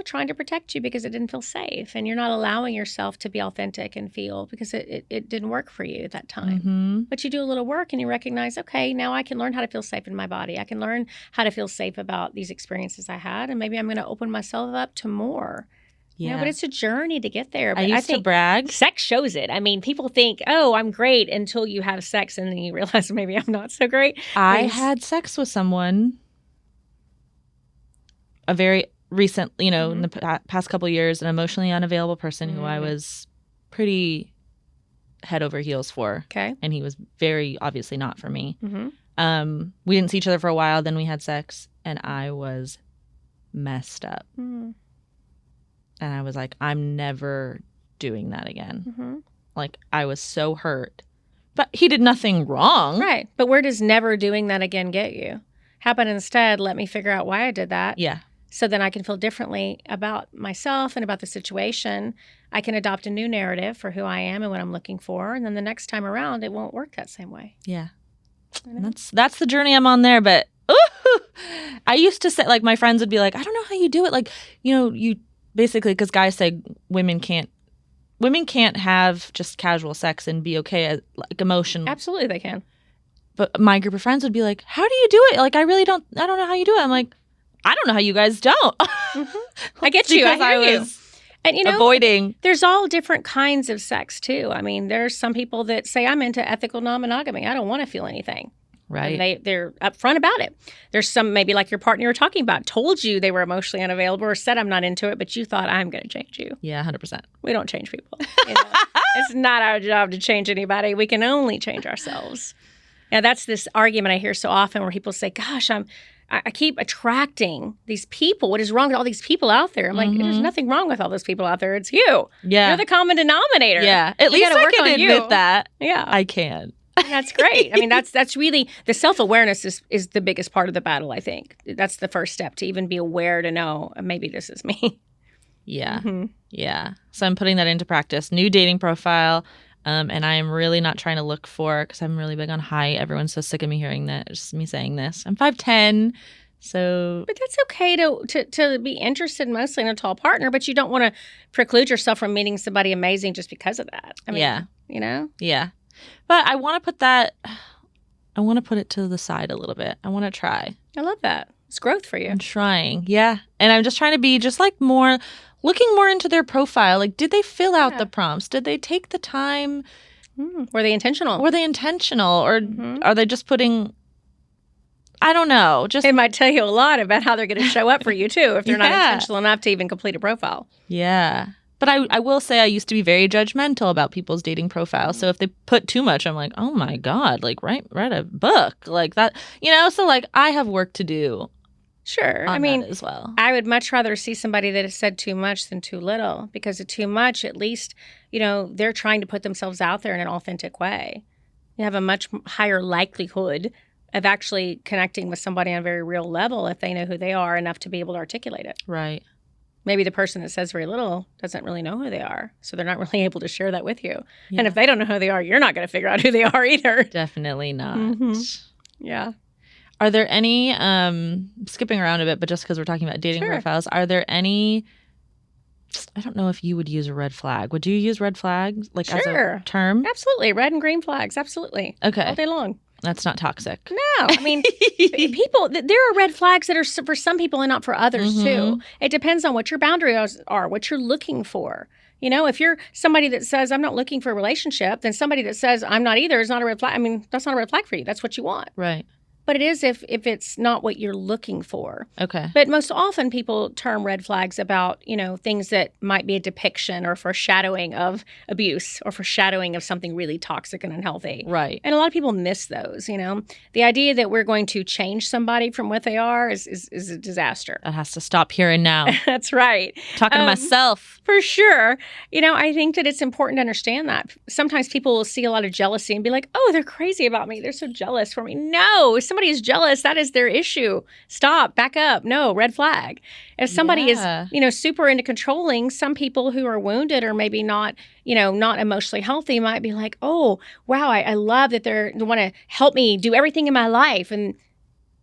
trying to protect you because it didn't feel safe. And you're not allowing yourself to be authentic and feel because it didn't work for you at that time. But you do a little work and you recognize, okay, now I can learn how to feel safe in my body. I can learn how to feel safe about these experiences I had. And maybe I'm going to open myself up to more.
Yeah.
But it's a journey to get there. But
I think to brag.
Sex shows it. I mean, people think, oh, I'm great until you have sex and then you realize maybe I'm not so great.
I had sex with someone a very recent, in the past couple of years, an emotionally unavailable person who I was pretty head over heels for.
Okay.
And he was very obviously not for me. We didn't see each other for a while. Then we had sex and I was messed up. And I was like, I'm never doing that again. Like, I was so hurt. But he did nothing wrong.
Right. But where does never doing that again get you? How about instead, let me figure out why I did that.
Yeah.
So then I can feel differently about myself and about the situation. I can adopt a new narrative for who I am and what I'm looking for. And then the next time around, it won't work that same way.
Yeah. That's the journey I'm on there. But I used to say, like, my friends would be like, I don't know how you do it. Like, you basically, because guys say women can't have just casual sex and be okay, like, emotional.
Absolutely they can.
But my group of friends would be like, how do you do it? Like, I don't know how you do it. I'm like, I don't know how you guys don't.
I get you. I hear you. And
avoiding.
There's all different kinds of sex too. I mean, there's some people that say, I'm into ethical non-monogamy. I don't want to feel anything.
Right.
And they're upfront about it. There's some, maybe like your partner you were talking about, told you they were emotionally unavailable or said, I'm not into it, but you thought, I'm going to change you.
Yeah, 100%.
We don't change people. It's not our job to change anybody. We can only change ourselves. Now, that's this argument I hear so often where people say, gosh, I keep attracting these people. What is wrong with all these people out there? I'm like, there's nothing wrong with all those people out there. It's you.
Yeah.
You're the common denominator.
Yeah. At least I can admit that.
Yeah.
I can.
And that's great. I mean, that's really, the self-awareness is the biggest part of the battle, I think. That's the first step, to even be aware, to know, maybe this is me.
Yeah. Yeah. So I'm putting that into practice. New dating profile. And I am really not trying to look for, because I'm really big on height. Everyone's so sick of me hearing that. It's just me saying this. I'm 5'10", so. But
that's okay to be interested mostly in a tall partner, but you don't want to preclude yourself from meeting somebody amazing just because of that. I mean,
Yeah. But I want to put it to the side a little bit. I want to try.
I love that. It's growth for you.
I'm trying. Yeah. And I'm just trying to be just like looking more into their profile. Like, did they fill out the prompts? Did they take the time?
Were they intentional? Or
are they just putting, I don't know.
It might tell you a lot about how they're going to show up for you, too, if they're not intentional enough to even complete a profile.
Yeah. But I will say I used to be very judgmental about people's dating profiles. So if they put too much, I'm like, oh, my God, like, write a book like that. So, like, I have work to do.
Sure. I mean,
as well.
I would much rather see somebody that has said too much than too little, because of too much, at least, they're trying to put themselves out there in an authentic way. You have a much higher likelihood of actually connecting with somebody on a very real level if they know who they are enough to be able to articulate it.
Right.
Maybe the person that says very little doesn't really know who they are, so they're not really able to share that with you. Yeah. And if they don't know who they are, you're not going to figure out who they are either.
Definitely not.
Yeah.
Are there any, skipping around a bit, but just because we're talking about dating profiles, are there any, I don't know if you would use a red flag. Would you use red flags as a term?
Absolutely. Red and green flags. Absolutely.
Okay.
All day long.
That's not toxic.
No. I mean, people, there are red flags that are for some people and not for others too. It depends on what your boundaries are, what you're looking for. If you're somebody that says, I'm not looking for a relationship, then somebody that says, I'm not either is not a red flag. I mean, that's not a red flag for you. That's what you want.
Right.
But it is if it's not what you're looking for.
Okay.
But most often people term red flags about, things that might be a depiction or foreshadowing of abuse or foreshadowing of something really toxic and unhealthy.
Right.
And a lot of people miss those, The idea that we're going to change somebody from what they are is a disaster.
That has to stop here and now.
That's right.
Talking to myself.
For sure. I think that it's important to understand that. Sometimes people will see a lot of jealousy and be like, oh, they're crazy about me. They're so jealous for me. No, if somebody is jealous, that is their issue. Stop, back up. No, red flag. If somebody is, super into controlling, some people who are wounded or maybe not, not emotionally healthy might be like, oh, wow, I love that they want to help me do everything in my life. And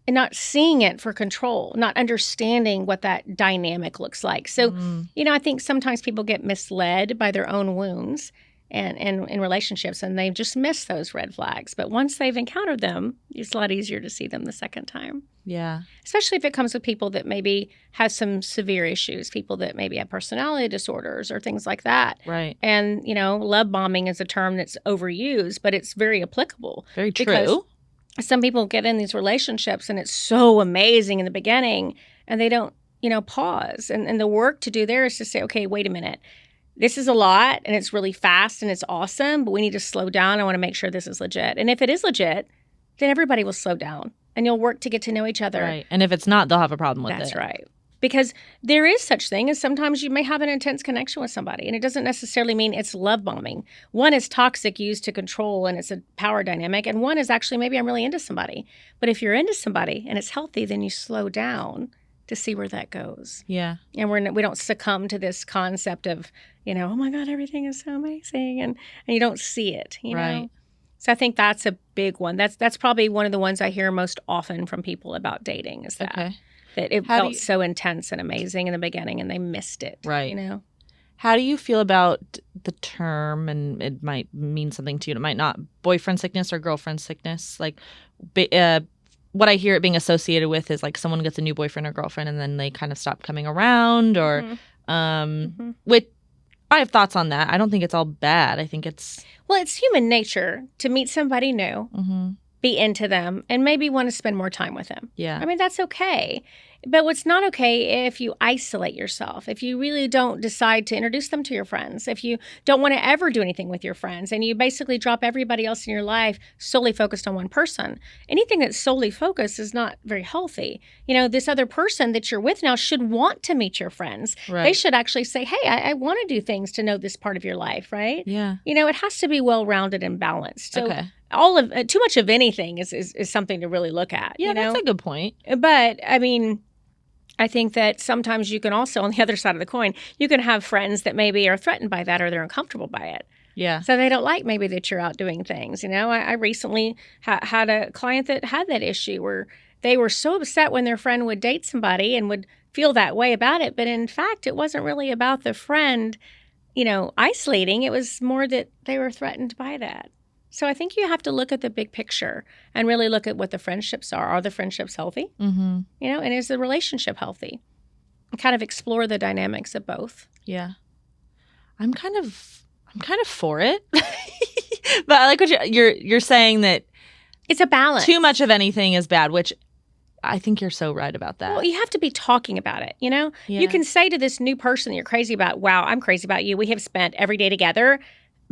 not seeing it for control, not understanding what that dynamic looks like. So, I think sometimes people get misled by their own wounds and in relationships, and they just miss those red flags. But once they've encountered them, it's a lot easier to see them the second time.
Yeah.
Especially if it comes with people that maybe have some severe issues, people that maybe have personality disorders or things like that.
Right.
And, love bombing is a term that's overused, but it's very applicable.
Very true.
Some people get in these relationships and it's so amazing in the beginning and they don't, pause. And the work to do there is to say, okay, wait a minute. This is a lot and it's really fast and it's awesome, but we need to slow down. I want to make sure this is legit. And if it is legit, then everybody will slow down and you'll work to get to know each other.
Right. And if it's not, they'll have a problem with it.
That's right. Because there is such thing as sometimes you may have an intense connection with somebody, and it doesn't necessarily mean it's love bombing. One is toxic, used to control, and it's a power dynamic, and one is actually maybe I'm really into somebody. But if you're into somebody and it's healthy, then you slow down to see where that goes.
Yeah.
And we don't succumb to this concept of, oh my God, everything is so amazing, and you don't see it,
Right.
know? So I think that's a big one. That's probably one of the ones I hear most often from people about dating is that.
Okay.
That it felt so intense and amazing in the beginning and they missed it.
Right. How do you feel about the term, and it might mean something to you, it might not, boyfriend sickness or girlfriend sickness? Like, what I hear it being associated with is like someone gets a new boyfriend or girlfriend and then they kind of stop coming around, or which I have thoughts on that. I don't think it's all bad. I think it's...
Well, it's human nature to meet somebody new, be into them, and maybe want to spend more time with them.
Yeah.
I mean, that's okay. But what's not okay if you isolate yourself, if you really don't decide to introduce them to your friends, if you don't want to ever do anything with your friends, and you basically drop everybody else in your life solely focused on one person. Anything that's solely focused is not very healthy. This other person that you're with now should want to meet your friends.
Right.
They should actually say, hey, I want to do things to know this part of your life, right?
Yeah.
It has to be well-rounded and balanced. So
okay.
Too much of anything is something to really look at.
Yeah, that's a good point.
But, I mean... I think that sometimes you can also, on the other side of the coin, you can have friends that maybe are threatened by that or they're uncomfortable by it.
Yeah.
So they don't like maybe that you're out doing things. I recently had a client that had that issue where they were so upset when their friend would date somebody and would feel that way about it. But in fact, it wasn't really about the friend, isolating. It was more that they were threatened by that. So I think you have to look at the big picture and really look at what the friendships are. Are the friendships healthy?
Mm-hmm.
And is the relationship healthy? And kind of explore the dynamics of both.
Yeah. I'm kind of for it. But I like what you're saying, that
it's a balance.
Too much of anything is bad, which I think you're so right about that.
Well, you have to be talking about it, Yeah. You can say to this new person that you're crazy about, wow, I'm crazy about you. We have spent every day together.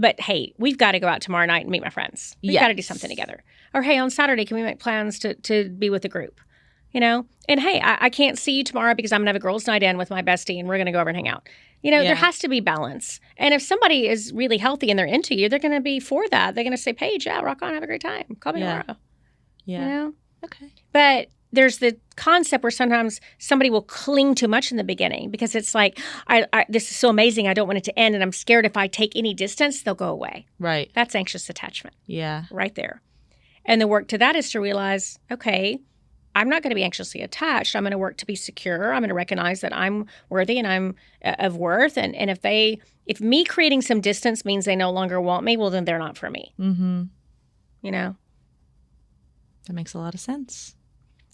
But, hey, we've got to go out tomorrow night and meet my friends. We've got to do something together. Or, hey, on Saturday, can we make plans to be with the group? And, hey, I can't see you tomorrow because I'm going to have a girls' night in with my bestie and we're going to go over and hang out. There has to be balance. And if somebody is really healthy and they're into you, they're going to be for that. They're going to say, Paige, yeah, rock on, have a great time. Call me tomorrow.
Yeah.
Okay. But there's the concept where sometimes somebody will cling too much in the beginning because it's like, this is so amazing, I don't want it to end, and I'm scared if I take any distance, they'll go away.
Right.
That's anxious attachment.
Yeah.
Right there. And the work to that is to realize, okay, I'm not going to be anxiously attached. I'm going to work to be secure. I'm going to recognize that I'm worthy and I'm of worth. And if me creating some distance means they no longer want me, well, then they're not for me.
Mm-hmm.
That
makes a lot of sense.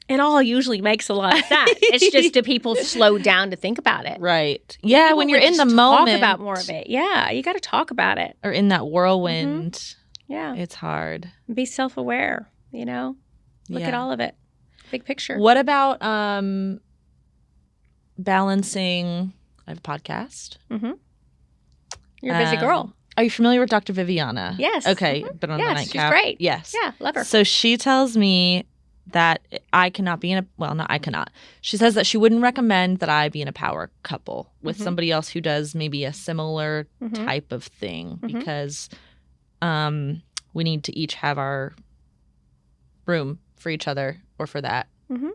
It all usually makes a lot of sense. It's just do people slow down to think about it?
Right. Yeah,
people
when you're in the moment.
Talk about more of it. Yeah, you got to talk about it.
Or in that whirlwind.
Mm-hmm. Yeah.
It's hard.
Be self-aware, Look at all of it. Big picture.
What about balancing? I have a podcast.
Mm-hmm. You're a busy girl.
Are you familiar with Dr. Viviana?
Yes.
Okay. Mm-hmm. But on the nightcap.
She's great.
Yes.
Yeah, love her.
So she tells me that I cannot be I cannot. She says that she wouldn't recommend that I be in a power couple with somebody else who does maybe a similar type of thing because we need to each have our room for each other or for that. Mm-hmm.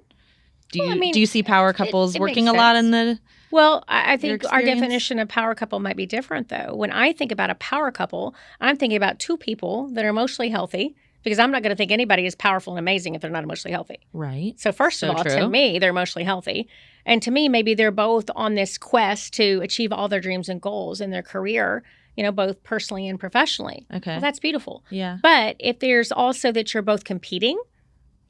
Do you see power couples working a lot in the...
Well, I think our definition of power couple might be different, though. When I think about a power couple, I'm thinking about two people that are emotionally healthy, because I'm not going to think anybody is powerful and amazing if they're not emotionally healthy.
Right.
So first of all, to me, they're emotionally healthy. And to me, maybe they're both on this quest to achieve all their dreams and goals in their career, both personally and professionally.
Okay.
Well, that's beautiful.
Yeah.
But if there's also that you're both competing,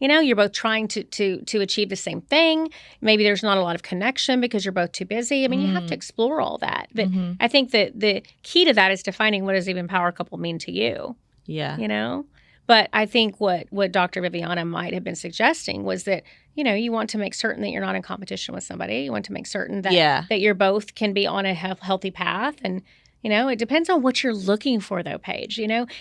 you're both trying to achieve the same thing. Maybe there's not a lot of connection because you're both too busy. I mean, you have to explore all that. But I think that the key to that is defining what does even power couple mean to you.
Yeah.
But I think what Dr. Viviana might have been suggesting was that, you want to make certain that you're not in competition with somebody. You want to make certain that, that you're both can be on a healthy path and, It depends on what you're looking for, though, Paige.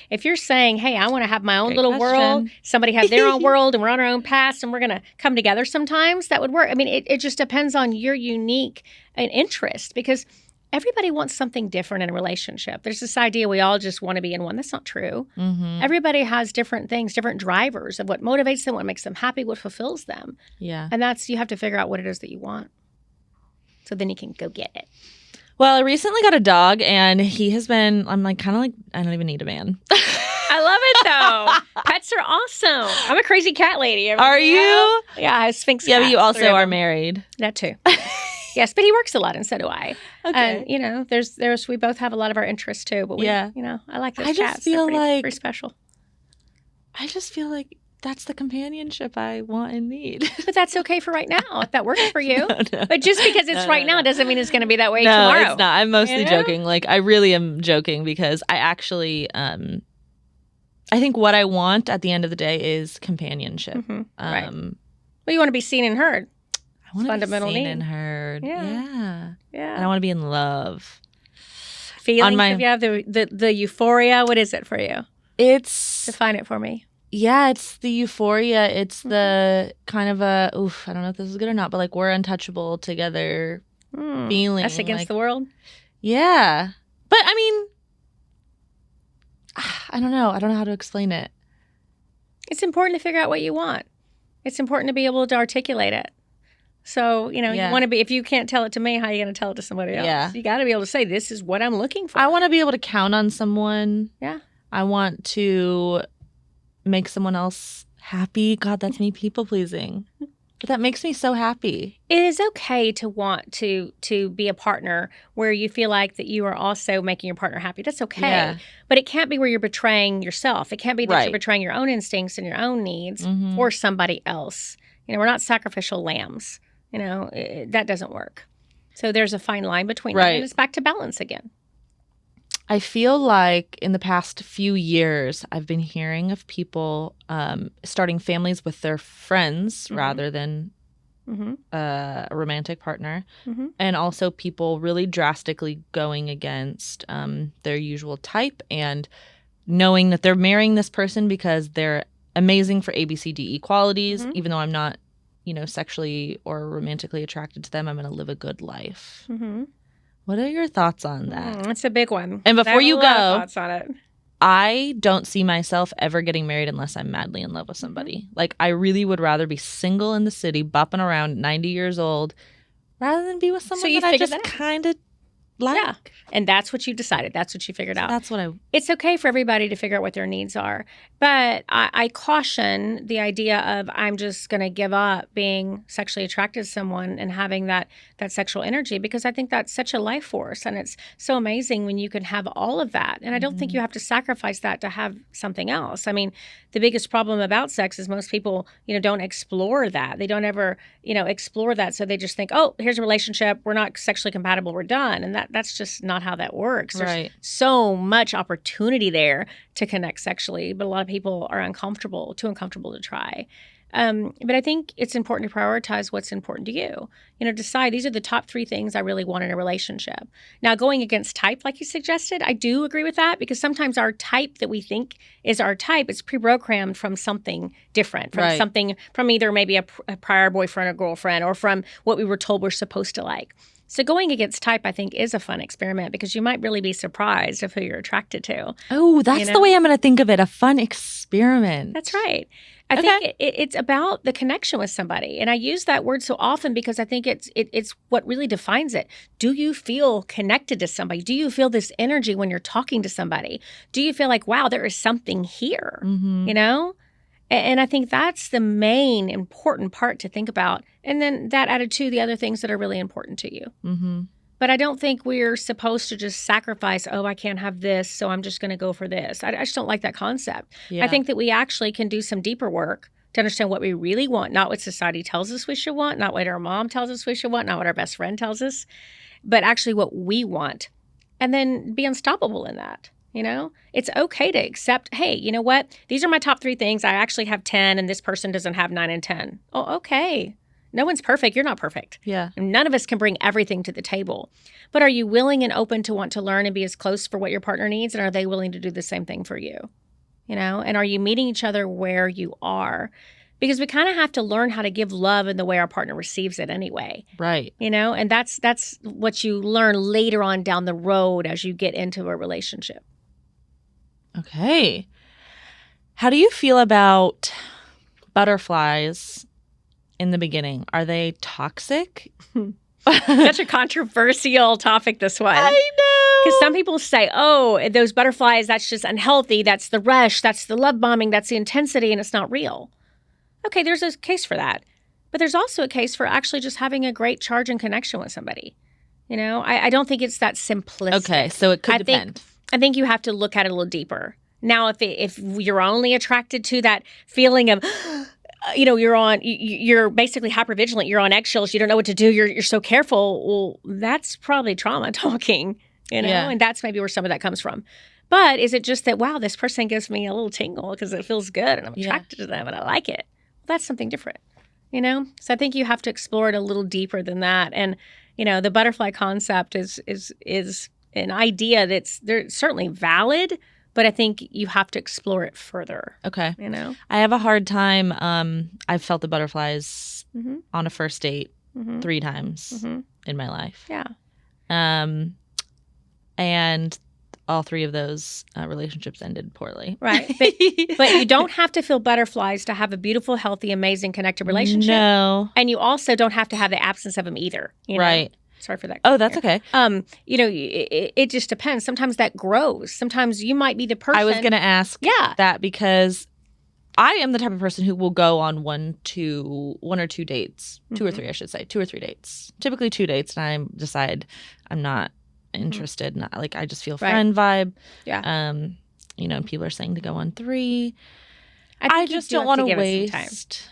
If you're saying, hey, I want to have my own
Great
little
question.
world, somebody has their own world, and we're on our own paths, and we're going to come together sometimes, that would work. I mean, it just depends on your unique interest, because everybody wants something different in a relationship. There's this idea we all just want to be in one. That's not true.
Mm-hmm.
Everybody has different things, different drivers of what motivates them, what makes them happy, what fulfills them.
Yeah.
And you have to figure out what it is that you want. So then you can go get it.
Well, I recently got a dog, and he has been, I'm like, kind of like, I don't even need a man.
I love it, though. Pets are awesome. I'm a crazy cat lady.
Are you?
Yeah, I have Sphinx
Yeah,
cats.
but you also are married.
That too. Yes, but he works a lot, and so do I.
Okay.
And, we both have a lot of our interests, too. But I like those cats.
I just feel
pretty special.
I just feel like that's the companionship I want and need.
But that's okay for right now, if that works for you.
No.
But just because it's now doesn't mean it's going to be that way tomorrow.
No, it's not. I'm mostly joking. Like, I really am joking, because I actually, I think what I want at the end of the day is companionship.
Mm-hmm. Right. Well, you want to be seen and heard.
I want to
fundamental
be seen
need.
and heard. Yeah. And I want to be in love.
Feelings, if you have the euphoria, what is it for you? Define it for me.
Yeah, it's the euphoria. It's the kind of I don't know if this is good or not, but like we're untouchable together feeling.
Us against the world?
Yeah. But I mean, I don't know. I don't know how to explain it.
It's important to figure out what you want. It's important to be able to articulate it. So, you want to be, if you can't tell it to me, how are you going to tell it to somebody else?
Yeah.
You got to be able to say, this is what I'm looking for.
I want to be able to count on someone.
Yeah.
I want to make someone else happy. God, that's me people pleasing. But that makes me so happy.
It is okay to want to be a partner where you feel like that you are also making your partner happy. That's okay.
Yeah.
But it can't be where you're betraying yourself. It can't be that
Right.
you're betraying your own instincts and your own needs
Mm-hmm.
for somebody else. We're not sacrificial lambs. That doesn't work. So there's a fine line between them, and it's back to balance again.
I feel like in the past few years, I've been hearing of people starting families with their friends rather than a romantic partner, and also people really drastically going against their usual type and knowing that they're marrying this person because they're amazing for ABCDE qualities, even though I'm not, sexually or romantically attracted to them. I'm going to live a good life. What are your thoughts on that?
It's a big one.
And before you go,
thoughts on it.
I don't see myself ever getting married unless I'm madly in love with somebody. Like, I really would rather be single in the city, bopping around 90 years old, rather than be with someone that I just kind of like.
Yeah. And that's what you decided. That's what you figured out.
That's what
It's okay for everybody to figure out what their needs are. But I caution the idea of I'm just going to give up being sexually attracted to someone and having that sexual energy, because I think that's such a life force. And it's so amazing when you can have all of that. And I don't think you have to sacrifice that to have something else. I mean, the biggest problem about sex is most people, don't explore that. They don't ever, explore that. So they just think, oh, here's a relationship. We're not sexually compatible. We're done. And that's just not how that works. There's so much opportunity there to connect sexually, but a lot of people are too uncomfortable to try. But I think it's important to prioritize what's important to you. Decide these are the top 3 things I really want in a relationship. Now, going against type, like you suggested, I do agree with that, because sometimes our type that we think is our type is pre-programmed from something different, from either maybe a prior boyfriend or girlfriend, or from what we were told we're supposed to like. So going against type, I think, is a fun experiment, because you might really be surprised of who you're attracted to.
Oh, that's the way I'm going to think of it. A fun experiment.
That's right. I think it's about the connection with somebody. And I use that word so often because I think it's what really defines it. Do you feel connected to somebody? Do you feel this energy when you're talking to somebody? Do you feel like, wow, there is something here, And I think that's the main important part to think about. And then that added to the other things that are really important to you. But I don't think we're supposed to just sacrifice, oh, I can't have this, so I'm just going to go for this. I just don't like that concept. Yeah. I think that we actually can do some deeper work to understand what we really want, not what society tells us we should want, not what our mom tells us we should want, not what our best friend tells us, but actually what we want. And then be unstoppable in that. It's okay to accept, hey, you know what? These are my top 3 things. I actually have 10 and this person doesn't have 9 and 10. Oh, okay. No one's perfect. You're not perfect.
Yeah.
None of us can bring everything to the table. But are you willing and open to want to learn and be as close for what your partner needs? And are they willing to do the same thing for you? You know, and are you meeting each other where you are? Because we kind of have to learn how to give love in the way our partner receives it anyway.
Right.
You know, and that's what you learn later on down the road as you get into a relationship.
Okay. How do you feel about butterflies in the beginning? Are they toxic?
Such a controversial topic, this one.
I know.
Because some people say, oh, those butterflies, that's just unhealthy. That's the rush. That's the love bombing. That's the intensity, and it's not real. Okay, there's a case for that. But there's also a case for actually just having a great charge and connection with somebody. You know, I don't think it's that simplistic.
Okay, so it could depend.
I think you have to look at it a little deeper. Now, if you're only attracted to that feeling of, you know, you're basically hypervigilant, you're on eggshells, you don't know what to do, you're so careful, well, that's probably trauma talking, you know, and that's maybe where some of that comes from. But is it just that, wow, this person gives me a little tingle because it feels good and I'm attracted to them and I like it? Well, that's something different, you know? So I think you have to explore it a little deeper than that. And, you know, the butterfly concept is an idea they're certainly valid, but I think you have to explore it further.
Okay.
You know?
I have a hard time. I've felt the butterflies on a first date 3 times in my life.
Yeah.
And all 3 of those relationships ended poorly.
Right. But you don't have to feel butterflies to have a beautiful, healthy, amazing, connected relationship.
No.
And you also don't have to have the absence of them either. You know?
Right.
Sorry for that.
Oh, that's okay.
You know, it just depends. Sometimes that grows. Sometimes you might be the person.
I was going to ask that because I am the type of person who will go on 1 or 2 dates, 2 or 3, I should say, 2 or 3 dates. Typically 2 dates, and I decide I'm not interested. Not like I just feel friend vibe.
Yeah.
You know, people are saying to go on 3.
I
just don't want to waste.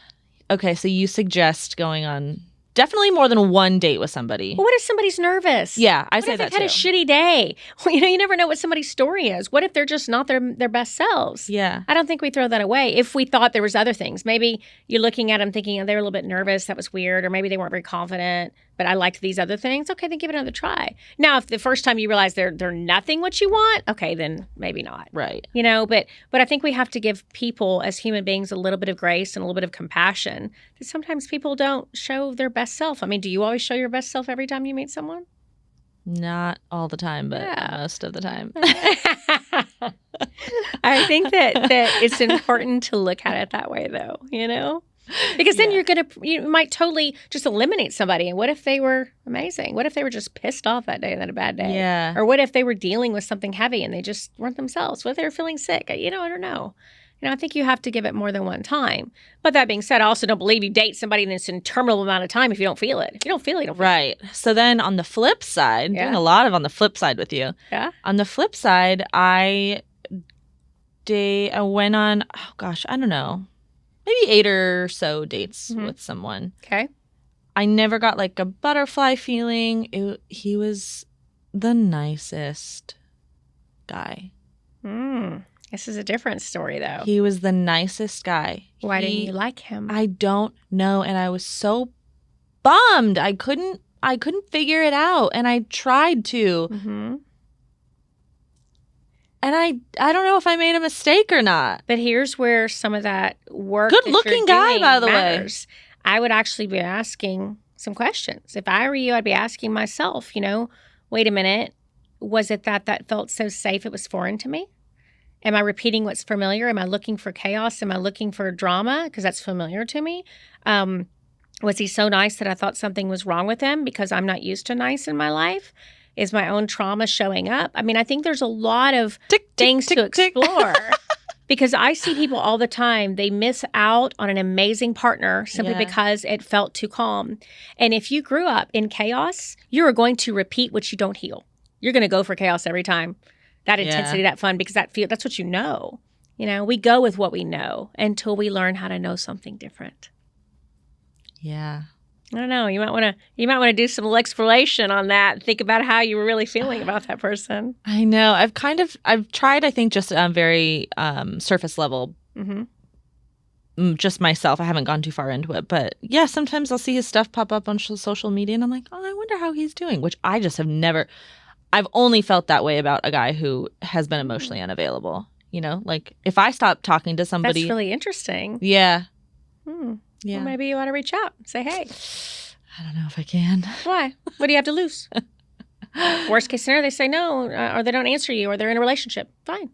Okay, so you suggest going on definitely more than 1 date with somebody.
Well, what if somebody's nervous?
Yeah, I say that too.
What if they've had a shitty day? Well, you know, you never know what somebody's story is. What if they're just not their best selves?
Yeah.
I don't think we throw that away. If we thought there was other things, maybe you're looking at them thinking, oh, they were a little bit nervous. That was weird. Or maybe they weren't very confident, but I liked these other things. Okay, then give it another try. Now, if the first time you realize they're nothing what you want, okay, then maybe not.
Right.
You know, but I think we have to give people as human beings a little bit of grace and a little bit of compassion. That sometimes people don't show their best self. I mean, do you always show your best self every time you meet someone?
Not all the time, but most of the time.
I think that it's important to look at it that way, though, you know? Because then you might totally just eliminate somebody. And what if they were amazing? What if they were just pissed off that day and had a bad day?
Yeah.
Or what if they were dealing with something heavy and they just weren't themselves? What if they were feeling sick? You know, I don't know. You know, I think you have to give it more than 1 time. But that being said, I also don't believe you date somebody in this interminable amount of time if you don't feel it. If you don't feel it, you don't feel it.
Right. So then on the flip side, doing a lot of on the flip side with you.
Yeah.
On the flip side, I went on, oh gosh, I don't know, maybe 8 or so dates with someone.
Okay.
I never got like a butterfly feeling. He was the nicest guy.
This is a different story, though.
He was the nicest guy.
Why didn't you like him?
I don't know, and I was so bummed. I couldn't figure it out, and I tried to. And I don't know if I made a mistake or not.
But here's where some of that work.
Good-looking guy, by the way.
I would actually be asking some questions. If I were you, I'd be asking myself, you know, wait a minute, was it that felt so safe it was foreign to me? Am I repeating what's familiar? Am I looking for chaos? Am I looking for drama? Because that's familiar to me. Was he so nice that I thought something was wrong with him because I'm not used to nice in my life? Is my own trauma showing up? I mean, I think there's a lot of things to explore. Because I see people all the time, they miss out on an amazing partner simply because it felt too calm. And if you grew up in chaos, you are going to repeat what you don't heal. You're going to go for chaos every time. That intensity, that fun, because that's what you know. You know, we go with what we know until we learn how to know something different.
Yeah.
I don't know. You might want to do some little exploration on that. Think about how you were really feeling about that person.
I know. I've tried, I think, just very surface level just myself. I haven't gone too far into it. But yeah, sometimes I'll see his stuff pop up on social media and I'm like, oh, I wonder how he's doing, which I just have never. I've only felt that way about a guy who has been emotionally unavailable. You know, like if I stop talking to somebody.
That's really interesting.
Yeah.
Yeah. Well, maybe you ought to reach out and say, hey.
I don't know if I can.
Why? What do you have to lose? Worst case scenario, they say no, or they don't answer you, or they're in a relationship. Fine.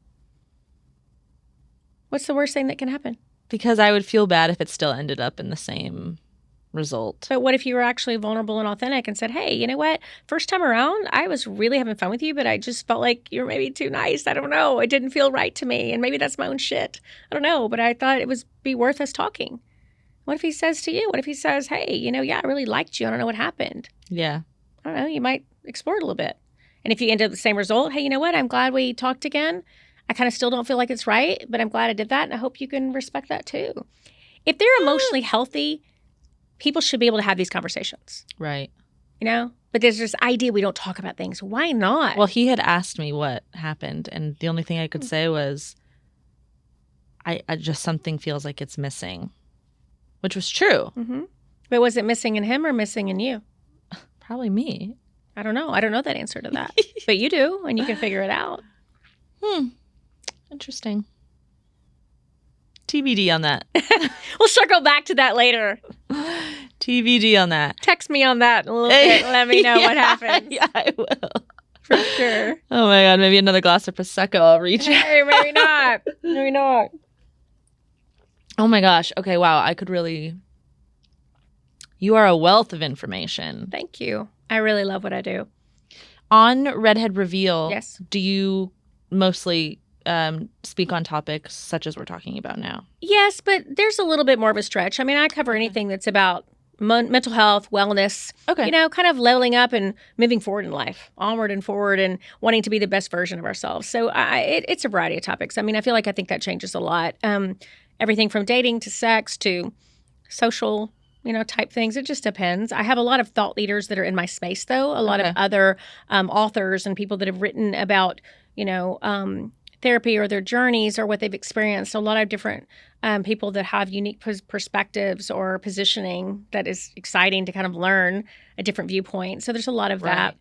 What's the worst thing that can happen?
Because I would feel bad if it still ended up in the same result.
But what if you were actually vulnerable and authentic and said, hey, you know what? First time around, I was really having fun with you, but I just felt like you're maybe too nice. I don't know. It didn't feel right to me. And maybe that's my own shit. I don't know. But I thought it would be worth us talking. What if he says to you? What if he says, hey, you know, yeah, I really liked you. I don't know what happened.
Yeah.
I don't know. You might explore it a little bit. And if you end up with the same result, hey, you know what? I'm glad we talked again. I kind of still don't feel like it's right, but I'm glad I did that. And I hope you can respect that too. If they're emotionally healthy, people should be able to have these conversations.
Right.
You know? But there's this idea we don't talk about things. Why not?
Well, he had asked me what happened. And the only thing I could say was, I just something feels like it's missing. Which was true.
Mm-hmm. But was it missing in him or missing in you?
Probably me.
I don't know. I don't know that answer to that. But you do, and you can figure it out.
Interesting. TBD on that.
We'll circle back to that later.
TBD on that.
Text me on that in a little bit and let me know what happens.
Yeah, I will.
For sure.
Oh my God, maybe another glass of Prosecco. I'll reach out.
Hey, maybe not. Maybe not.
Oh my gosh. Okay, wow. I could really... You are a wealth of information.
Thank you. I really love what I do.
On Redhead Reveal,
yes.
Do you mostly speak on topics such as we're talking about now?
Yes, but there's a little bit more of a stretch. I mean, I cover anything that's about mental health, wellness,
okay.
You know, kind of leveling up and moving forward in life, onward and forward and wanting to be the best version of ourselves. So it's a variety of topics. I mean, I think that changes a lot. Everything from dating to sex to social, you know, type things. It just depends. I have a lot of thought leaders that are in my space, though. A lot of other authors and people that have written about, you know, therapy or their journeys or what they've experienced. A lot of different people that have unique perspectives or positioning that is exciting to kind of learn a different viewpoint. So there's a lot of that.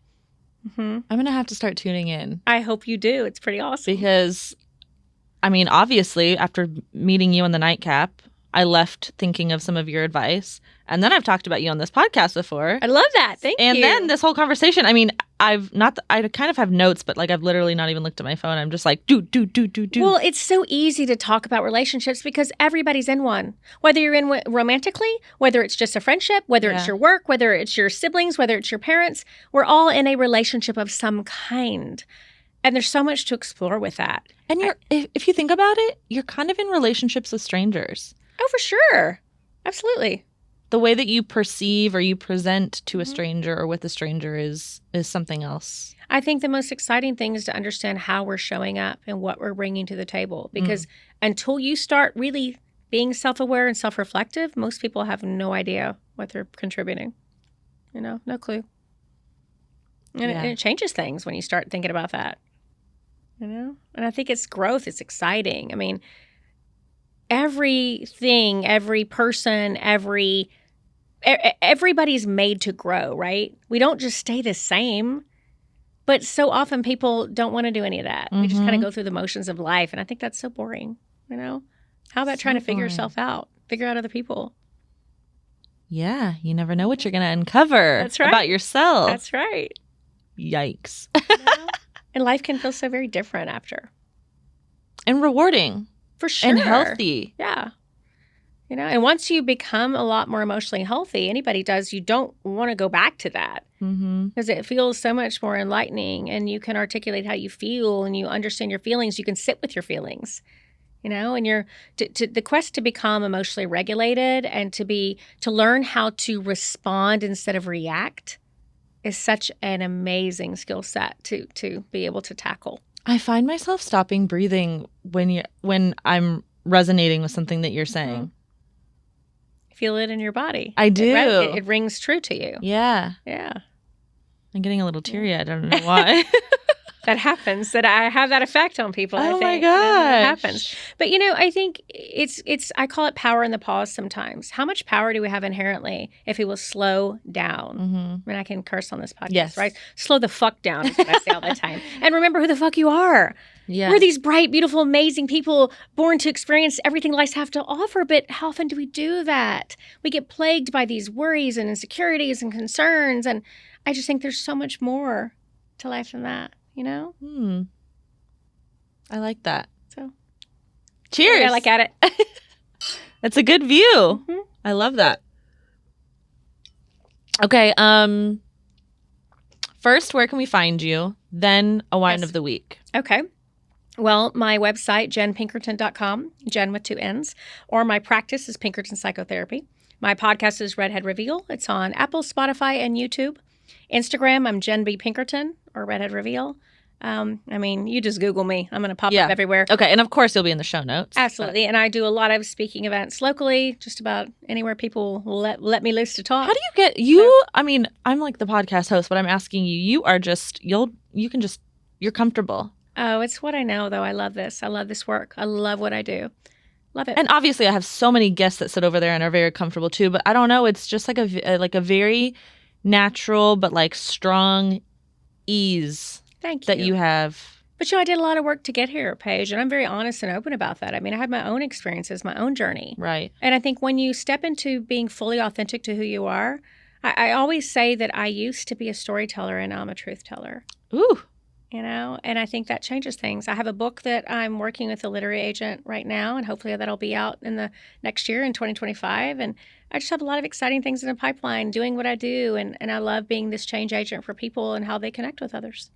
Mm-hmm.
I'm going to have to start tuning in.
I hope you do. It's pretty awesome.
Because, I mean, obviously, after meeting you in the nightcap, I left thinking of some of your advice. And then I've talked about you on this podcast before.
I love that. Thank you.
And then this whole conversation, I mean, I kind of have notes, but like I've literally not even looked at my phone. I'm just like, do.
Well, it's so easy to talk about relationships because everybody's in one. Whether you're in romantically, whether it's just a friendship, whether it's your work, whether it's your siblings, whether it's your parents, we're all in a relationship of some kind. And there's so much to explore with that.
And if you think about it, you're kind of in relationships with strangers.
Oh, for sure. Absolutely.
The way that you perceive or you present to a stranger or with a stranger is something else.
I think the most exciting thing is to understand how we're showing up and what we're bringing to the table. Because until you start really being self-aware and self-reflective, most people have no idea what they're contributing. You know, no clue. And it changes things when you start thinking about that. You know? And I think it's growth. It's exciting. I mean, everything, every person, everybody's made to grow, right? We don't just stay the same. But so often people don't want to do any of that. We just kind of go through the motions of life. And I think that's so boring, you know? How about trying to figure yourself out? Figure out other people.
Yeah, you never know what you're going to uncover about yourself.
That's right.
Yikes.
You know? And life can feel so very different after.
And rewarding.
For sure.
And healthy.
Yeah. You know, and once you become a lot more emotionally healthy, anybody does, you don't want to go back to that. Because it feels so much more enlightening and you can articulate how you feel and you understand your feelings. You can sit with your feelings, you know, and the quest to become emotionally regulated and to learn how to respond instead of react is such an amazing skill set to be able to tackle.
I find myself stopping breathing when I'm resonating with something that you're saying.
Feel it in your body.
I do.
It rings true to you.
Yeah.
Yeah.
I'm getting a little teary. I don't know why.
that happens, that I have that effect on people.
Oh,
I think.
my gosh.
It happens. But, I think I call it power in the pause sometimes. How much power do we have inherently if we will slow down?
Mm-hmm.
I mean, I can curse on this podcast,
Yes.
right? Slow the fuck down is what I say all the time. And remember who the fuck you are.
Yeah.
We're these bright, beautiful, amazing people born to experience everything life has to offer. But how often do we do that? We get plagued by these worries and insecurities and concerns. And I just think there's so much more to life than that,
I like that.
So,
cheers.
I like at it.
That's a good view.
Mm-hmm.
I love that. Okay. First, where can we find you? Then a wine of the week.
Okay. Well, my website, jennpinkerton.com, Jenn with 2 N's, or my practice is Pinkerton Psychotherapy. My podcast is Redhead Reveal. It's on Apple, Spotify, and YouTube. Instagram, I'm Jenn B. Pinkerton or Redhead Reveal. You just Google me. I'm going to pop up everywhere.
Okay. And of course, you'll be in the show notes.
Absolutely. And I do a lot of speaking events locally, just about anywhere people will let me loose to talk.
How do you get you? I mean, I'm like the podcast host, but I'm asking you, you are just, you're comfortable.
Oh, it's what I know, though. I love this. I love this work. I love what I do. Love it.
And obviously, I have so many guests that sit over there and are very comfortable too. But I don't know. It's just like a very natural but like strong ease.
Thank you.
That you have.
But I did a lot of work to get here, Paige, and I'm very honest and open about that. I mean, I had my own experiences, my own journey.
Right.
And I think when you step into being fully authentic to who you are, I always say that I used to be a storyteller and now I'm a truth teller.
Ooh.
And I think that changes things. I have a book that I'm working with a literary agent right now, and hopefully that'll be out in the next year in 2025. And I just have a lot of exciting things in the pipeline, doing what I do. And I love being this change agent for people and how they connect with others.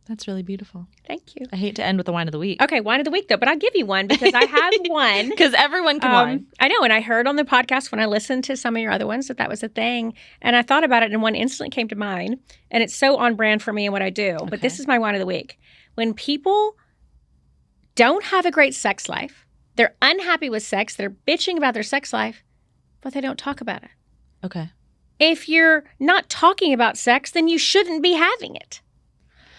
That's really beautiful.
Thank you.
I hate to end with the wine of the week.
Okay, wine of the week, though, but I'll give you one because I have one.
Because everyone can wine.
I know, and I heard on the podcast when I listened to some of your other ones that was a thing, and I thought about it, and one instantly came to mind, and it's so on brand for me and what I do, but this is my wine of the week. When people don't have a great sex life, they're unhappy with sex, they're bitching about their sex life, but they don't talk about it.
Okay.
If you're not talking about sex, then you shouldn't be having it.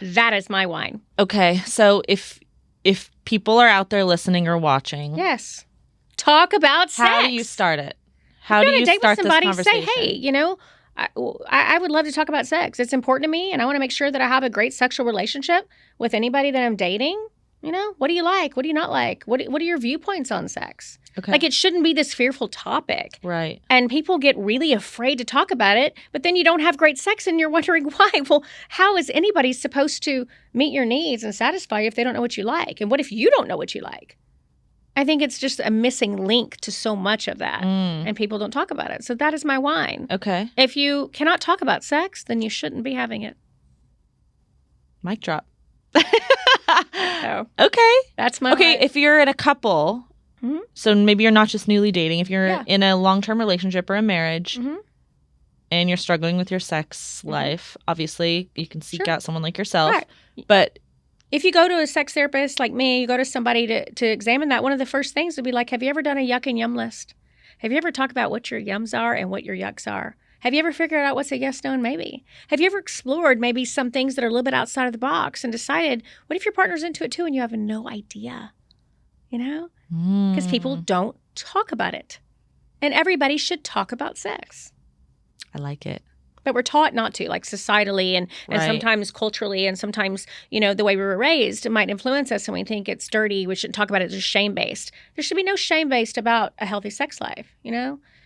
That is my wine.
Okay, so if people are out there listening or watching,
yes, talk about sex.
How do you start it? How do you start this conversation?
Say, hey, I would love to talk about sex. It's important to me, and I want to make sure that I have a great sexual relationship with anybody that I'm dating. What do you like? What do you not like? What are your viewpoints on sex?
Okay.
Like, it shouldn't be this fearful topic.
Right.
And people get really afraid to talk about it, but then you don't have great sex and you're wondering why. Well, how is anybody supposed to meet your needs and satisfy you if they don't know what you like? And what if you don't know what you like? I think it's just a missing link to so much of that, and people don't talk about it. So that is my wine.
Okay.
If you cannot talk about sex, then you shouldn't be having it.
Mic drop.
So,
okay.
That's my
Okay,
wine.
if you're in a couple, so maybe you're not just newly dating, if you're in a long-term relationship or a marriage, and you're struggling with your sex life, obviously you can seek out someone like yourself.
Right.
But
if you go to a sex therapist like me, you go to somebody to examine that, one of the first things would be like, have you ever done a yuck and yum list? Have you ever talked about what your yums are and what your yucks are? Have you ever figured out what's a yes, no, and maybe? Have you ever explored maybe some things that are a little bit outside of the box and decided, what if your partner's into it too and you have no idea? Because people don't talk about it. And everybody should talk about sex.
I like it.
But we're taught not to, like societally and sometimes culturally, and sometimes, the way we were raised, it might influence us and we think it's dirty. We shouldn't talk about it. It's just shame-based. There should be no shame-based about a healthy sex life,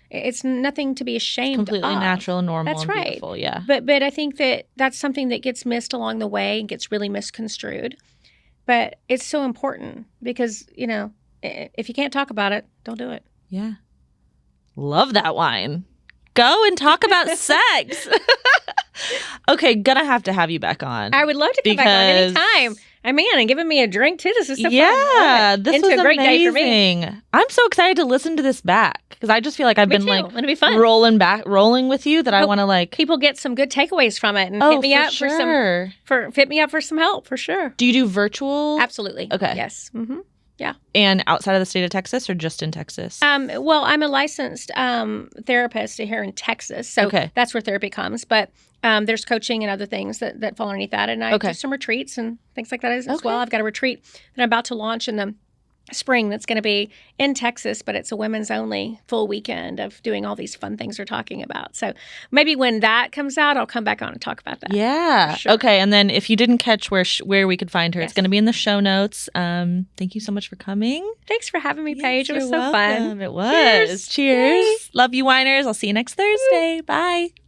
It's nothing to be ashamed of.
Completely natural and normal.
That's
and
right.
Beautiful, yeah.
But I think that's something that gets missed along the way and gets really misconstrued. But it's so important because, if you can't talk about it, don't do it.
Yeah. Love that wine. Go and talk about sex. Okay, gonna have to have you back on.
I would love to come back on anytime. And giving me a drink too. This is so fun.
Yeah, this was
a great
amazing.
Day for me.
I'm so excited to listen to this back because I just feel like I've been like
It'll be fun.
rolling with you that I want to like.
People get some good takeaways from it and hit me up hit me up for some help for sure.
Do you do virtual?
Absolutely.
Okay.
Yes. Mm-hmm. Yeah.
And outside of the state of Texas or just in Texas?
Well, I'm a licensed therapist here in Texas, so that's where therapy comes. But there's coaching and other things that fall underneath that. And I do some retreats and things like that as well. I've got a retreat that I'm about to launch in the spring that's going to be in Texas, but it's a women's only full weekend of doing all these fun things we're talking about. So maybe when that comes out, I'll come back on and talk about that.
Yeah. Sure. Okay. And then if you didn't catch where we could find her, it's going to be in the show notes. Thank you so much for coming.
Thanks for having me, Paige. It was so fun.
It was. Cheers. Love you, Whiners. I'll see you next Thursday. Bye.